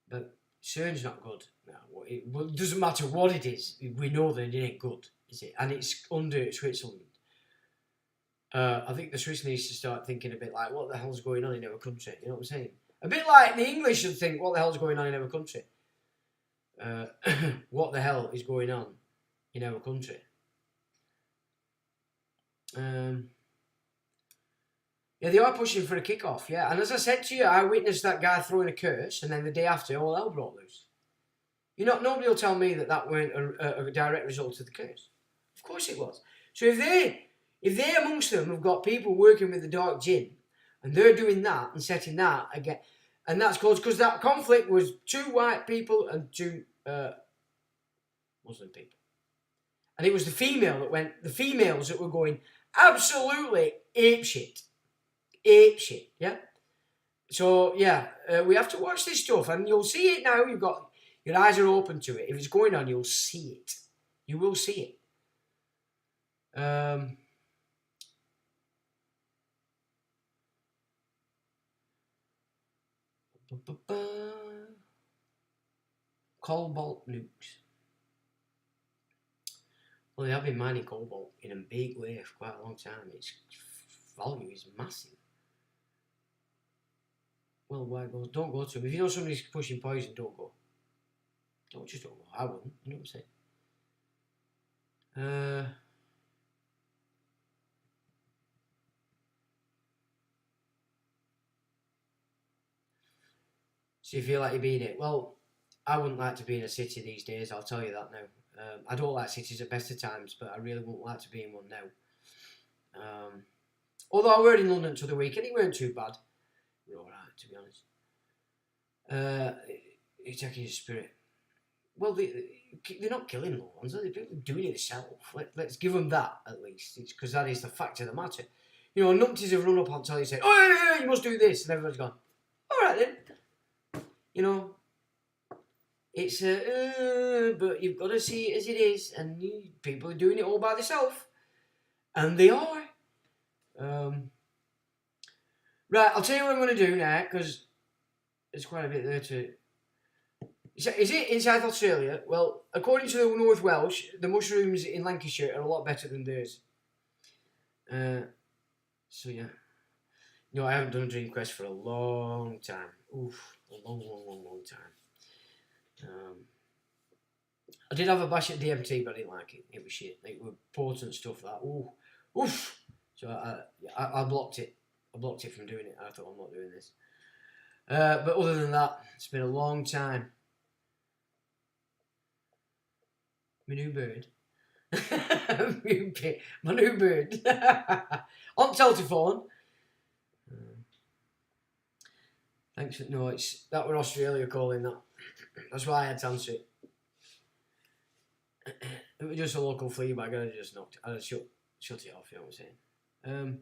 But CERN's not good. No, it doesn't matter what it is. We know that it ain't good, is it? And it's under Switzerland. I think the Swiss needs to start thinking a bit like, what the hell's going on in our country? You know what I'm saying? A bit like the English should think, what the hell's going on in our country? What the hell is going on in our country? Yeah, they are pushing for a kick-off, yeah. And as I said to you, I witnessed that guy throwing a curse, and then the day after, all hell broke loose. Nobody will tell me that weren't a direct result of the curse. Of course it was. So if they amongst them have got people working with the dark jinn, and they're doing that and setting that again, and that's because that conflict was 2 white people and 2 Muslim people, and it was the females that were going absolutely apeshit, yeah. So yeah, we have to watch this stuff, and you'll see it now. Your eyes are open to it. If it's going on, you'll see it. You will see it. Cobalt nukes. Well, they have been mining cobalt in a big way for quite a long time. Its value is massive. Well, why go? Don't go to them. If you know somebody's pushing poison, don't go. Don't just don't go. I wouldn't. You know what I'm saying? So you feel like you're being it. Well, I wouldn't like to be in a city these days, I'll tell you that now. I don't like cities at best of times, but I really wouldn't like to be in one now. Although I were in London the other week, and it weren't too bad. We're alright, to be honest. It's taking your spirit. Well, they're not killing no ones, are they? People are doing it themselves. Let's give them that, at least. It's because that is the fact of the matter. You know, numpties have run up on telly and said, oh, yeah, you must do this, and everyone's gone, alright then. You know, it's but you've got to see it as it is, and people are doing it all by themselves, and they are. Right, I'll tell you what I'm going to do now, because there's quite a bit there to... Is it in South Australia? Well, according to the North Welsh, the mushrooms in Lancashire are a lot better than theirs. So yeah. No, I haven't done a Dream Quest for a long time. Oof, a long time. I did have a bash at DMT, but I didn't like it. It was shit. It was potent stuff, that. Ooh, oof. So I blocked it. I blocked it from doing it. I thought, I'm not doing this. But other than that, it's been a long time. My new bird. My new bird. On telephone. Thanks for... No, that were Australia calling that. That's why I had to answer it. It was just a local flea bag. I just shut it off, you know what I'm saying?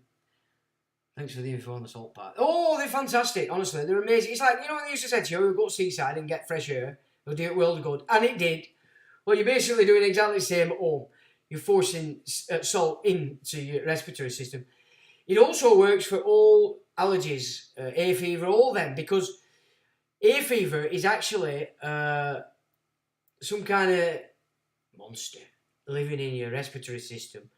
Thanks for the info on the salt park. Oh, they're fantastic, honestly. They're amazing. It's like, you know what they used to say to you, go to seaside and get fresh air. They'll do it world of good. And it did. Well, you're basically doing exactly the same at home. You're forcing salt into your respiratory system. It also works for all allergies, hay fever, all them, because hay fever is actually some kind of monster living in your respiratory system.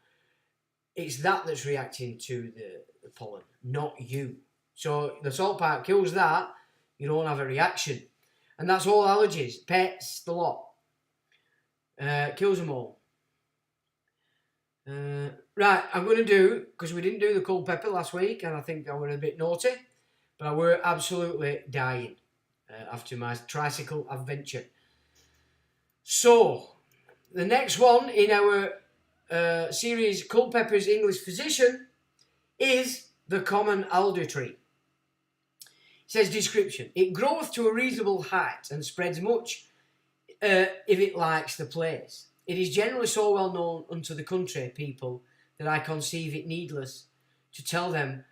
It's that's reacting to the pollen, not you. So the salt part kills that, you don't have a reaction. And that's all allergies, pets, the lot. Kills them all. Right, I'm going to do, because we didn't do the cold pepper last week, and I think I were a bit naughty, but I were absolutely dying after my tricycle adventure. So, the next one in our series, Cold Pepper's English Physician, is the common alder tree. It says description. It groweth to a reasonable height and spreads much if it likes the place. It is generally so well known unto the country people that I conceive it needless to tell them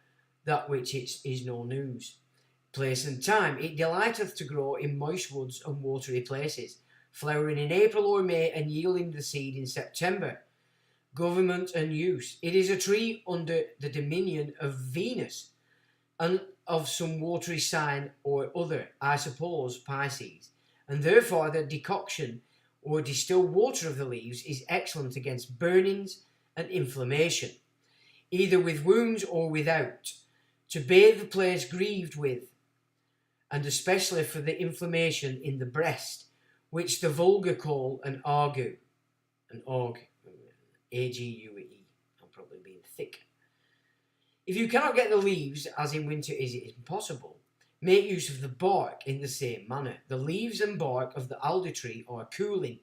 that which is no news. Place and time. It delighteth to grow in moist woods and watery places, flowering in April or May and yielding the seed in September. Government and use. It is a tree under the dominion of Venus and of some watery sign or other, I suppose Pisces, and therefore the decoction or distilled water of the leaves is excellent against burnings and inflammation, either with wounds or without, to bathe the place grieved with, and especially for the inflammation in the breast, which the vulgar call an ague, A-G-U-E. I'm probably being thick. If you cannot get the leaves, as in winter is it impossible, make use of the bark in the same manner. The leaves and bark of the alder tree are cooling,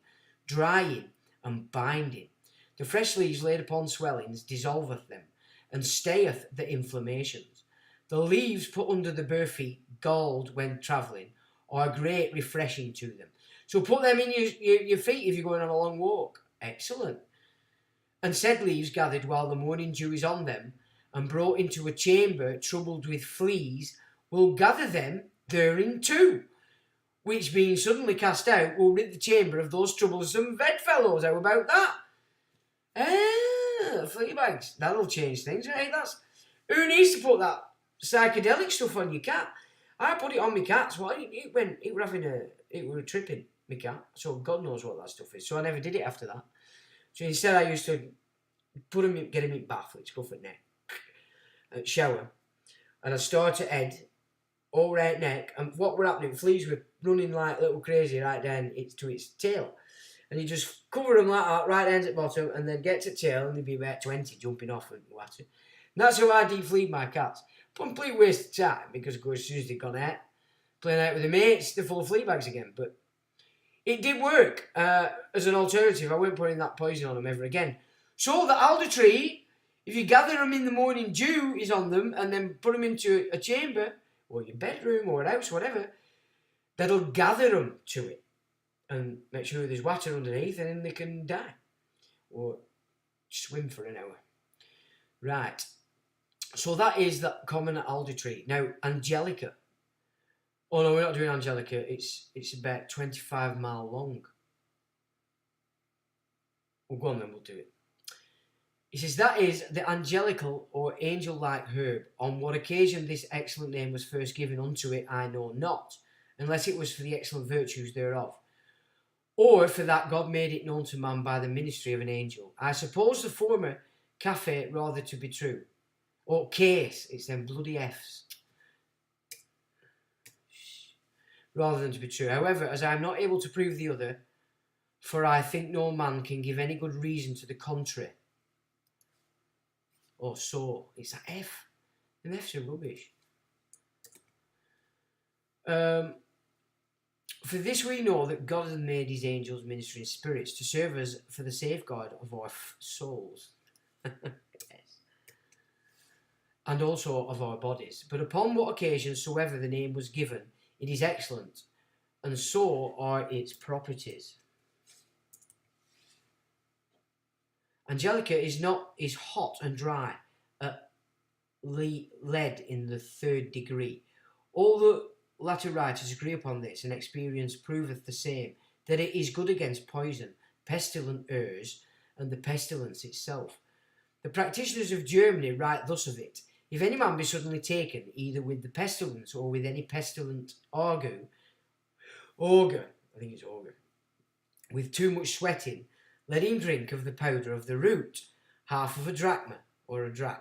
drying, and binding. The fresh leaves laid upon swellings dissolveth them, and stayeth the inflammations. The leaves put under the bare feet, galled when travelling, are great refreshing to them. So put them in your feet if you're going on a long walk. Excellent. And said leaves gathered while the morning dew is on them, and brought into a chamber troubled with fleas, will gather them therein too, which being suddenly cast out will rid the chamber of those troublesome bedfellows. How about that? Flea bags. That'll change things, right? Who needs to put that psychedelic stuff on your cat? I put it on my cat's. Well, it were tripping, my cat. So God knows what that stuff is. So I never did it after that. So instead I used to get him in bath, which go for neck, shower, and I start at head, all right neck, and what were happening? Fleas were running like little crazy right down to its tail. And you just cover them like that, right ends at bottom, and then get to tail, and they'd be about 20 jumping off and water. And that's how I defleed my cats. Complete waste of time, because of course as soon as they've gone out, playing out with their mates, they're full of flea bags again. But it did work as an alternative. I won't put in that poison on them ever again. So the alder tree, if you gather them in the morning, dew is on them, and then put them into a chamber, or your bedroom, or a house, whatever, that'll gather them to it. And make sure there's water underneath, and then they can die. Or swim for an hour. Right. So that is the common alder tree. Now, Angelica. Oh no, we're not doing Angelica. It's about 25 mile long. Well, go on then, we'll do it. He says, that is the angelical or angel-like herb. On what occasion this excellent name was first given unto it, I know not, unless it was for the excellent virtues thereof, or for that God made it known to man by the ministry of an angel. I suppose the former cafe rather to be true. Or case, it's them bloody F's. Rather than to be true. However, as I am not able to prove the other, for I think no man can give any good reason to the contrary. Or so. It's that F. And F's are rubbish. For this we know that God hath made his angels ministering spirits to serve us for the safeguard of our souls. Yes. And also of our bodies. But upon what occasion soever the name was given, it is excellent, and so are its properties. Angelica is hot and dry, lead in the 3rd degree. All the latter writers agree upon this, and experience proveth the same, that it is good against poison, pestilent errors, and the pestilence itself. The practitioners of Germany write thus of it: if any man be suddenly taken, either with the pestilence or with any pestilent augur, with too much sweating, let him drink of the powder of the root, half of a drachma, or a dram,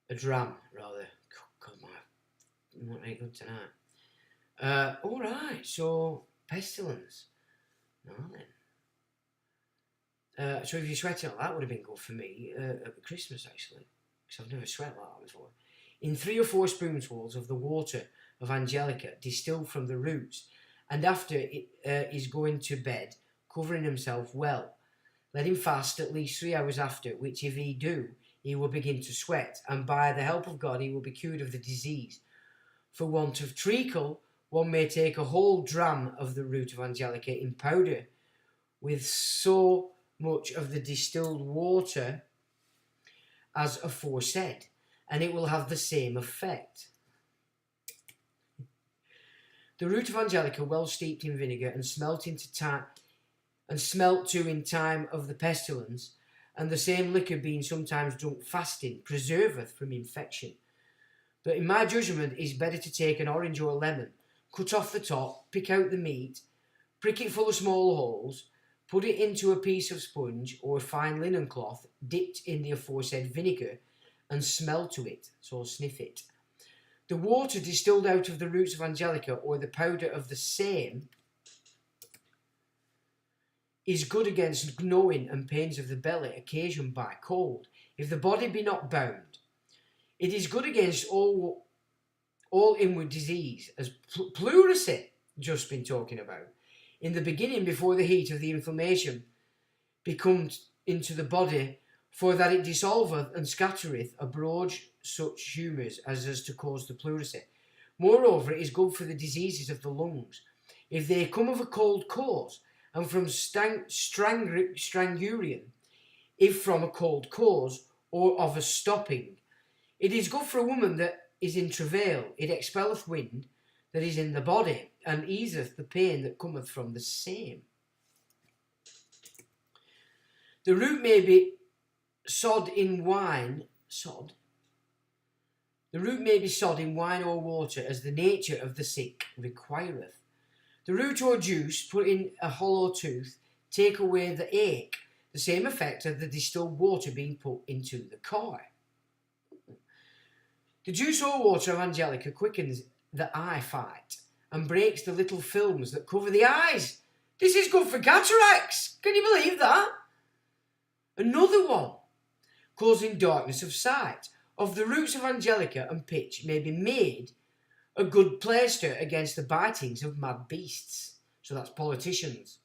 rather. God, I'm not very good tonight. Alright, so pestilence. No, then. So if you're sweating like that, would have been good for me at Christmas, actually. Because I've never sweat like that before. In 3 or 4 spoonfuls of the water of Angelica, distilled from the roots, and after it is going to bed, covering himself well, let him fast at least 3 hours after, which if he do, he will begin to sweat, and by the help of God he will be cured of the disease. For want of treacle, one may take a whole dram of the root of Angelica in powder, with so much of the distilled water as aforesaid, and it will have the same effect. The root of Angelica, well steeped in vinegar and smelt to in time of the pestilence, and the same liquor being sometimes drunk fasting, preserveth from infection. But in my judgment it is better to take an orange or a lemon, cut off the top, pick out the meat, prick it full of small holes, put it into a piece of sponge or a fine linen cloth dipped in the aforesaid vinegar, and smell to it, so sniff it. The water distilled out of the roots of Angelica, or the powder of the same, is good against gnawing and pains of the belly occasioned by cold, if the body be not bound. It is good against all inward disease, as pleurisy just been talking about. In the beginning, before the heat of the inflammation becomes into the body, for that it dissolveth and scattereth abroad such humours as is to cause the pleurisy. Moreover, it is good for the diseases of the lungs, if they come of a cold cause, and from strangurium, if from a cold cause, or of a stopping. It is good for a woman that is in travail, it expelleth wind that is in the body, and easeth the pain that cometh from the same. The root may be sod in wine, The root may be sod in wine or water, as the nature of the sick requireth. The root or juice put in a hollow tooth, take away the ache, the same effect as the distilled water being put into the car. The juice or water of Angelica quickens the eye fight, and breaks the little films that cover the eyes. This is good for cataracts. Can you believe that? Another one, causing darkness of sight. Of the roots of angelica and pitch may be made a good plaister against the bitings of mad beasts. So that's politicians.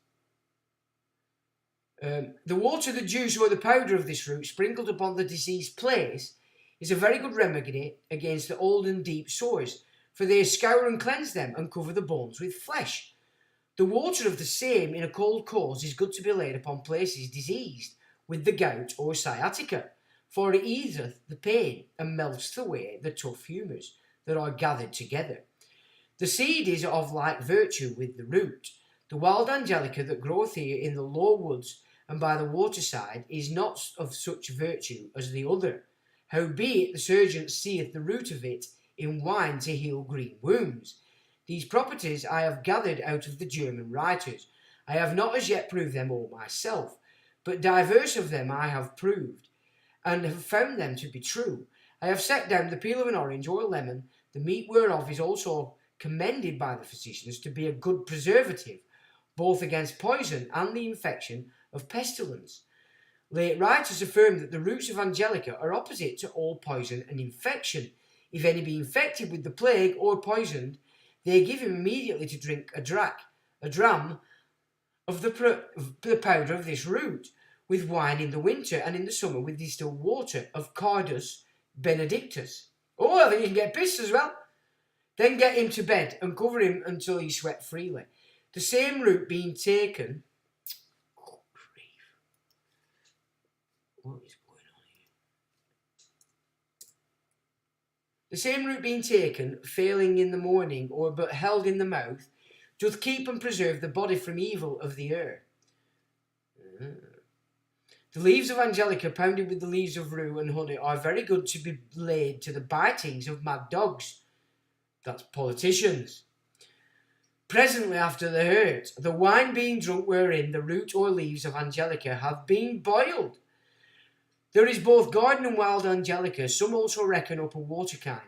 The water, the juice or the powder of this root sprinkled upon the diseased place is a very good remedy against the old and deep sores, for they scour and cleanse them and cover the bones with flesh. The water of the same in a cold cause is good to be laid upon places diseased with the gout or sciatica, for it easeth the pain and melts away the tough humours that are gathered together. The seed is of like virtue with the root. The wild angelica that groweth here in the low woods and by the waterside is not of such virtue as the other. Howbeit the surgeon seeth the root of it in wine to heal green wounds. These properties I have gathered out of the German writers. I have not as yet proved them all myself, but divers of them I have proved, and have found them to be true. I have set down the peel of an orange or a lemon, the meat whereof is also commended by the physicians to be a good preservative, both against poison and the infection of pestilence. Late writers affirm that the roots of angelica are opposite to all poison and infection. If any be infected with the plague or poisoned, they give him immediately to drink a dram of the powder of this root, with wine in the winter, and in the summer with distilled water of Cardus benedictus. Oh, I think you can get pissed as well. Then get him to bed and cover him until he sweat freely. The same root being taken... Oh, grief. What is going on here? The same root being taken, failing in the morning, or but held in the mouth, doth keep and preserve the body from evil of the air. The leaves of angelica pounded with the leaves of rue and honey are very good to be laid to the bitings of mad dogs. That's politicians. Presently after the hurt, the wine being drunk wherein the root or leaves of angelica have been boiled. There is both garden and wild angelica, some also reckon up a water kind.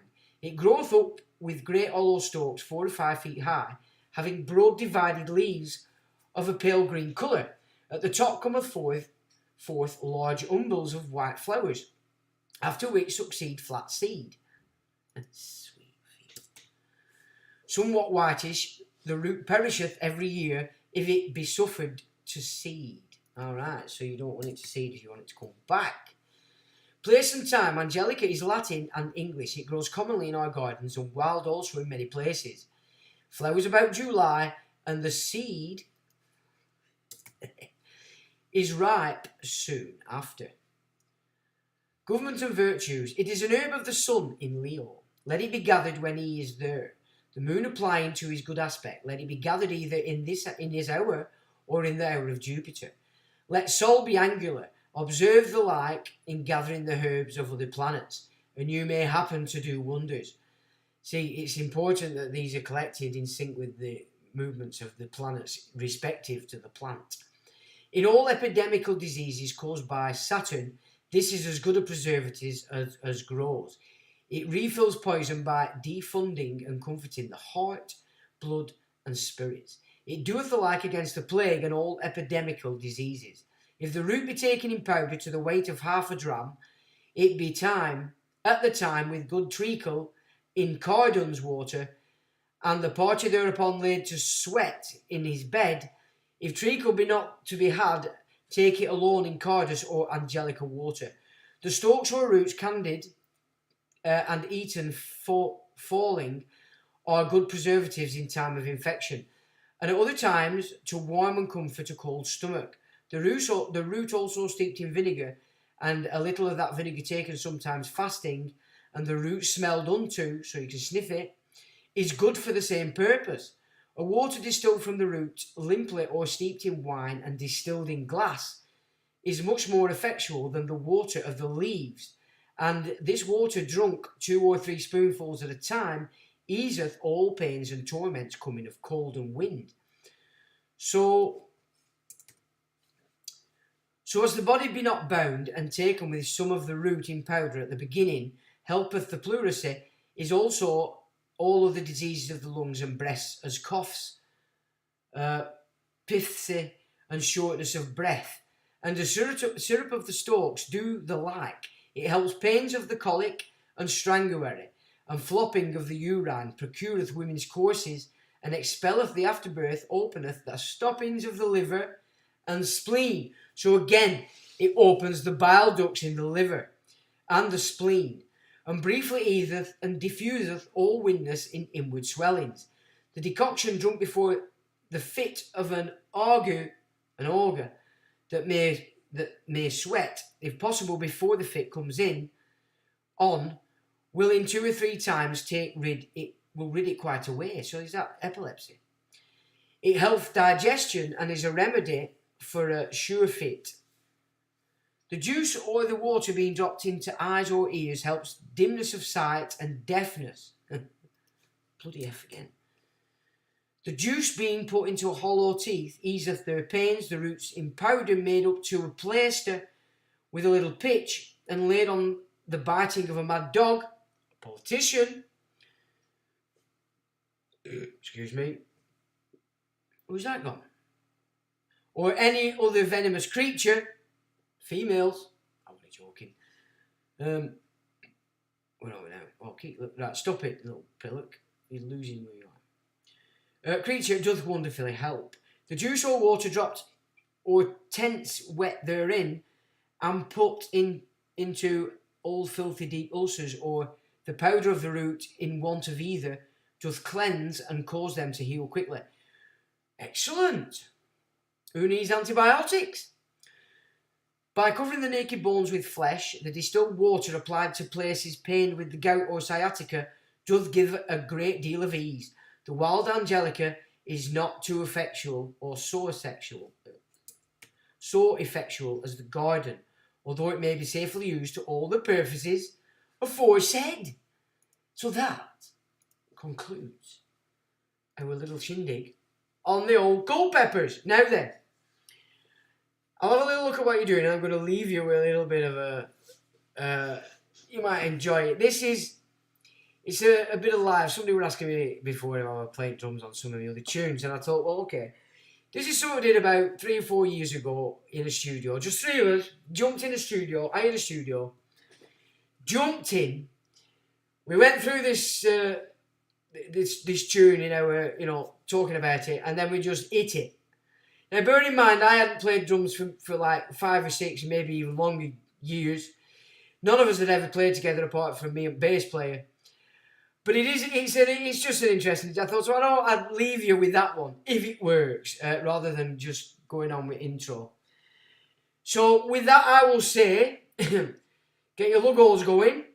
It groweth up with great hollow stalks 4 to 5 feet high, having broad divided leaves of a pale green colour. At the top cometh forth large umbels of white flowers, after which succeed flat seed. Sweet field. Somewhat whitish, the root perisheth every year if it be suffered to seed. Alright, so you don't want it to seed if you want it to come back. Place and time. Angelica is Latin and English. It grows commonly in our gardens and wild also in many places. Flowers about July, and the seed is ripe soon after. Government and virtues. It is an herb of the sun in Leo. Let it be gathered when he is there. The moon applying to his good aspect. Let it be gathered either in his hour or in the hour of Jupiter. Let Sol be angular. Observe the like in gathering the herbs of other planets, and you may happen to do wonders. See, it's important that these are collected in sync with the movements of the planets respective to the plant. In all epidemical diseases caused by Saturn, this is as good a preservative as grows. It refills poison by defunding and comforting the heart, blood, and spirits. It doeth the like against the plague and all epidemical diseases. If the root be taken in powder to the weight of half a dram, it be at the time with good treacle in Cardun's water, and the party thereupon laid to sweat in his bed. If treacle be not to be had, take it alone in Cardus or angelica water. The stalks or roots candied and eaten falling are good preservatives in time of infection, and at other times to warm and comfort a cold stomach. The root also steeped in vinegar, and a little of that vinegar taken sometimes fasting, and the root smelled unto, so you can sniff it, is good for the same purpose. A water distilled from the root, limply or steeped in wine and distilled in glass, is much more effectual than the water of the leaves, and this water drunk 2 or 3 spoonfuls at a time easeth all pains and torments coming of cold and wind. So as the body be not bound, and taken with some of the root in powder at the beginning, helpeth the pleurisy, is also all other diseases of the lungs and breasts, as coughs, pithsy, and shortness of breath. And the syrup of the stalks do the like. It helps pains of the colic and strangury, and flopping of the urine, procureth women's courses, and expelleth the afterbirth, openeth the stoppings of the liver and spleen. So again, it opens the bile ducts in the liver and the spleen, and briefly easeth and diffuseth all windness in inward swellings. The decoction drunk before the fit of an augur that may sweat, if possible before the fit comes on, will in 2 or 3 times rid it quite away. So is that epilepsy? It helps digestion and is a remedy for a sure fit. The juice or the water being dropped into eyes or ears helps dimness of sight and deafness. Bloody F again. The juice being put into hollow teeth easeth their pains. The roots in powder made up to a plaister with a little pitch and laid on the biting of a mad dog, a politician, excuse me, who's that gone? Or any other venomous creature, females, I'm only joking. Where are we now? Oh, right, stop it, little pillock. You're losing where you are. Creature doth wonderfully help. The juice or water dropped or tents wet therein and put into old filthy deep ulcers, or the powder of the root in want of either, doth cleanse and cause them to heal quickly. Excellent. Who needs antibiotics? By covering the naked bones with flesh, the distilled water applied to places pained with the gout or sciatica doth give a great deal of ease. The wild angelica is not too effectual or so effectual as the garden, although it may be safely used to all the purposes aforesaid. So that concludes our little shindig on the old Culpepers. Now then, I'll have a little look at what you're doing, and I'm going to leave you with a little bit of a... you might enjoy it. It's a bit of live. Somebody were asking me before if I was playing drums on some of the other tunes, and I thought, well, okay. This is something I did about 3 or 4 years ago in a studio. Just 3 of us jumped in a studio. I had a studio. Jumped in. We went through this tune in our, talking about it, and then we just hit it. Now, bear in mind, I hadn't played drums for like 5 or 6, maybe even longer years. None of us had ever played together apart from me and bass player. But it's just an interesting. I thought, so I'd leave you with that one, if it works, rather than just going on with intro. So with that, I will say, get your logos going.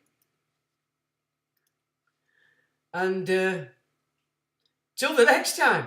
And till the next time.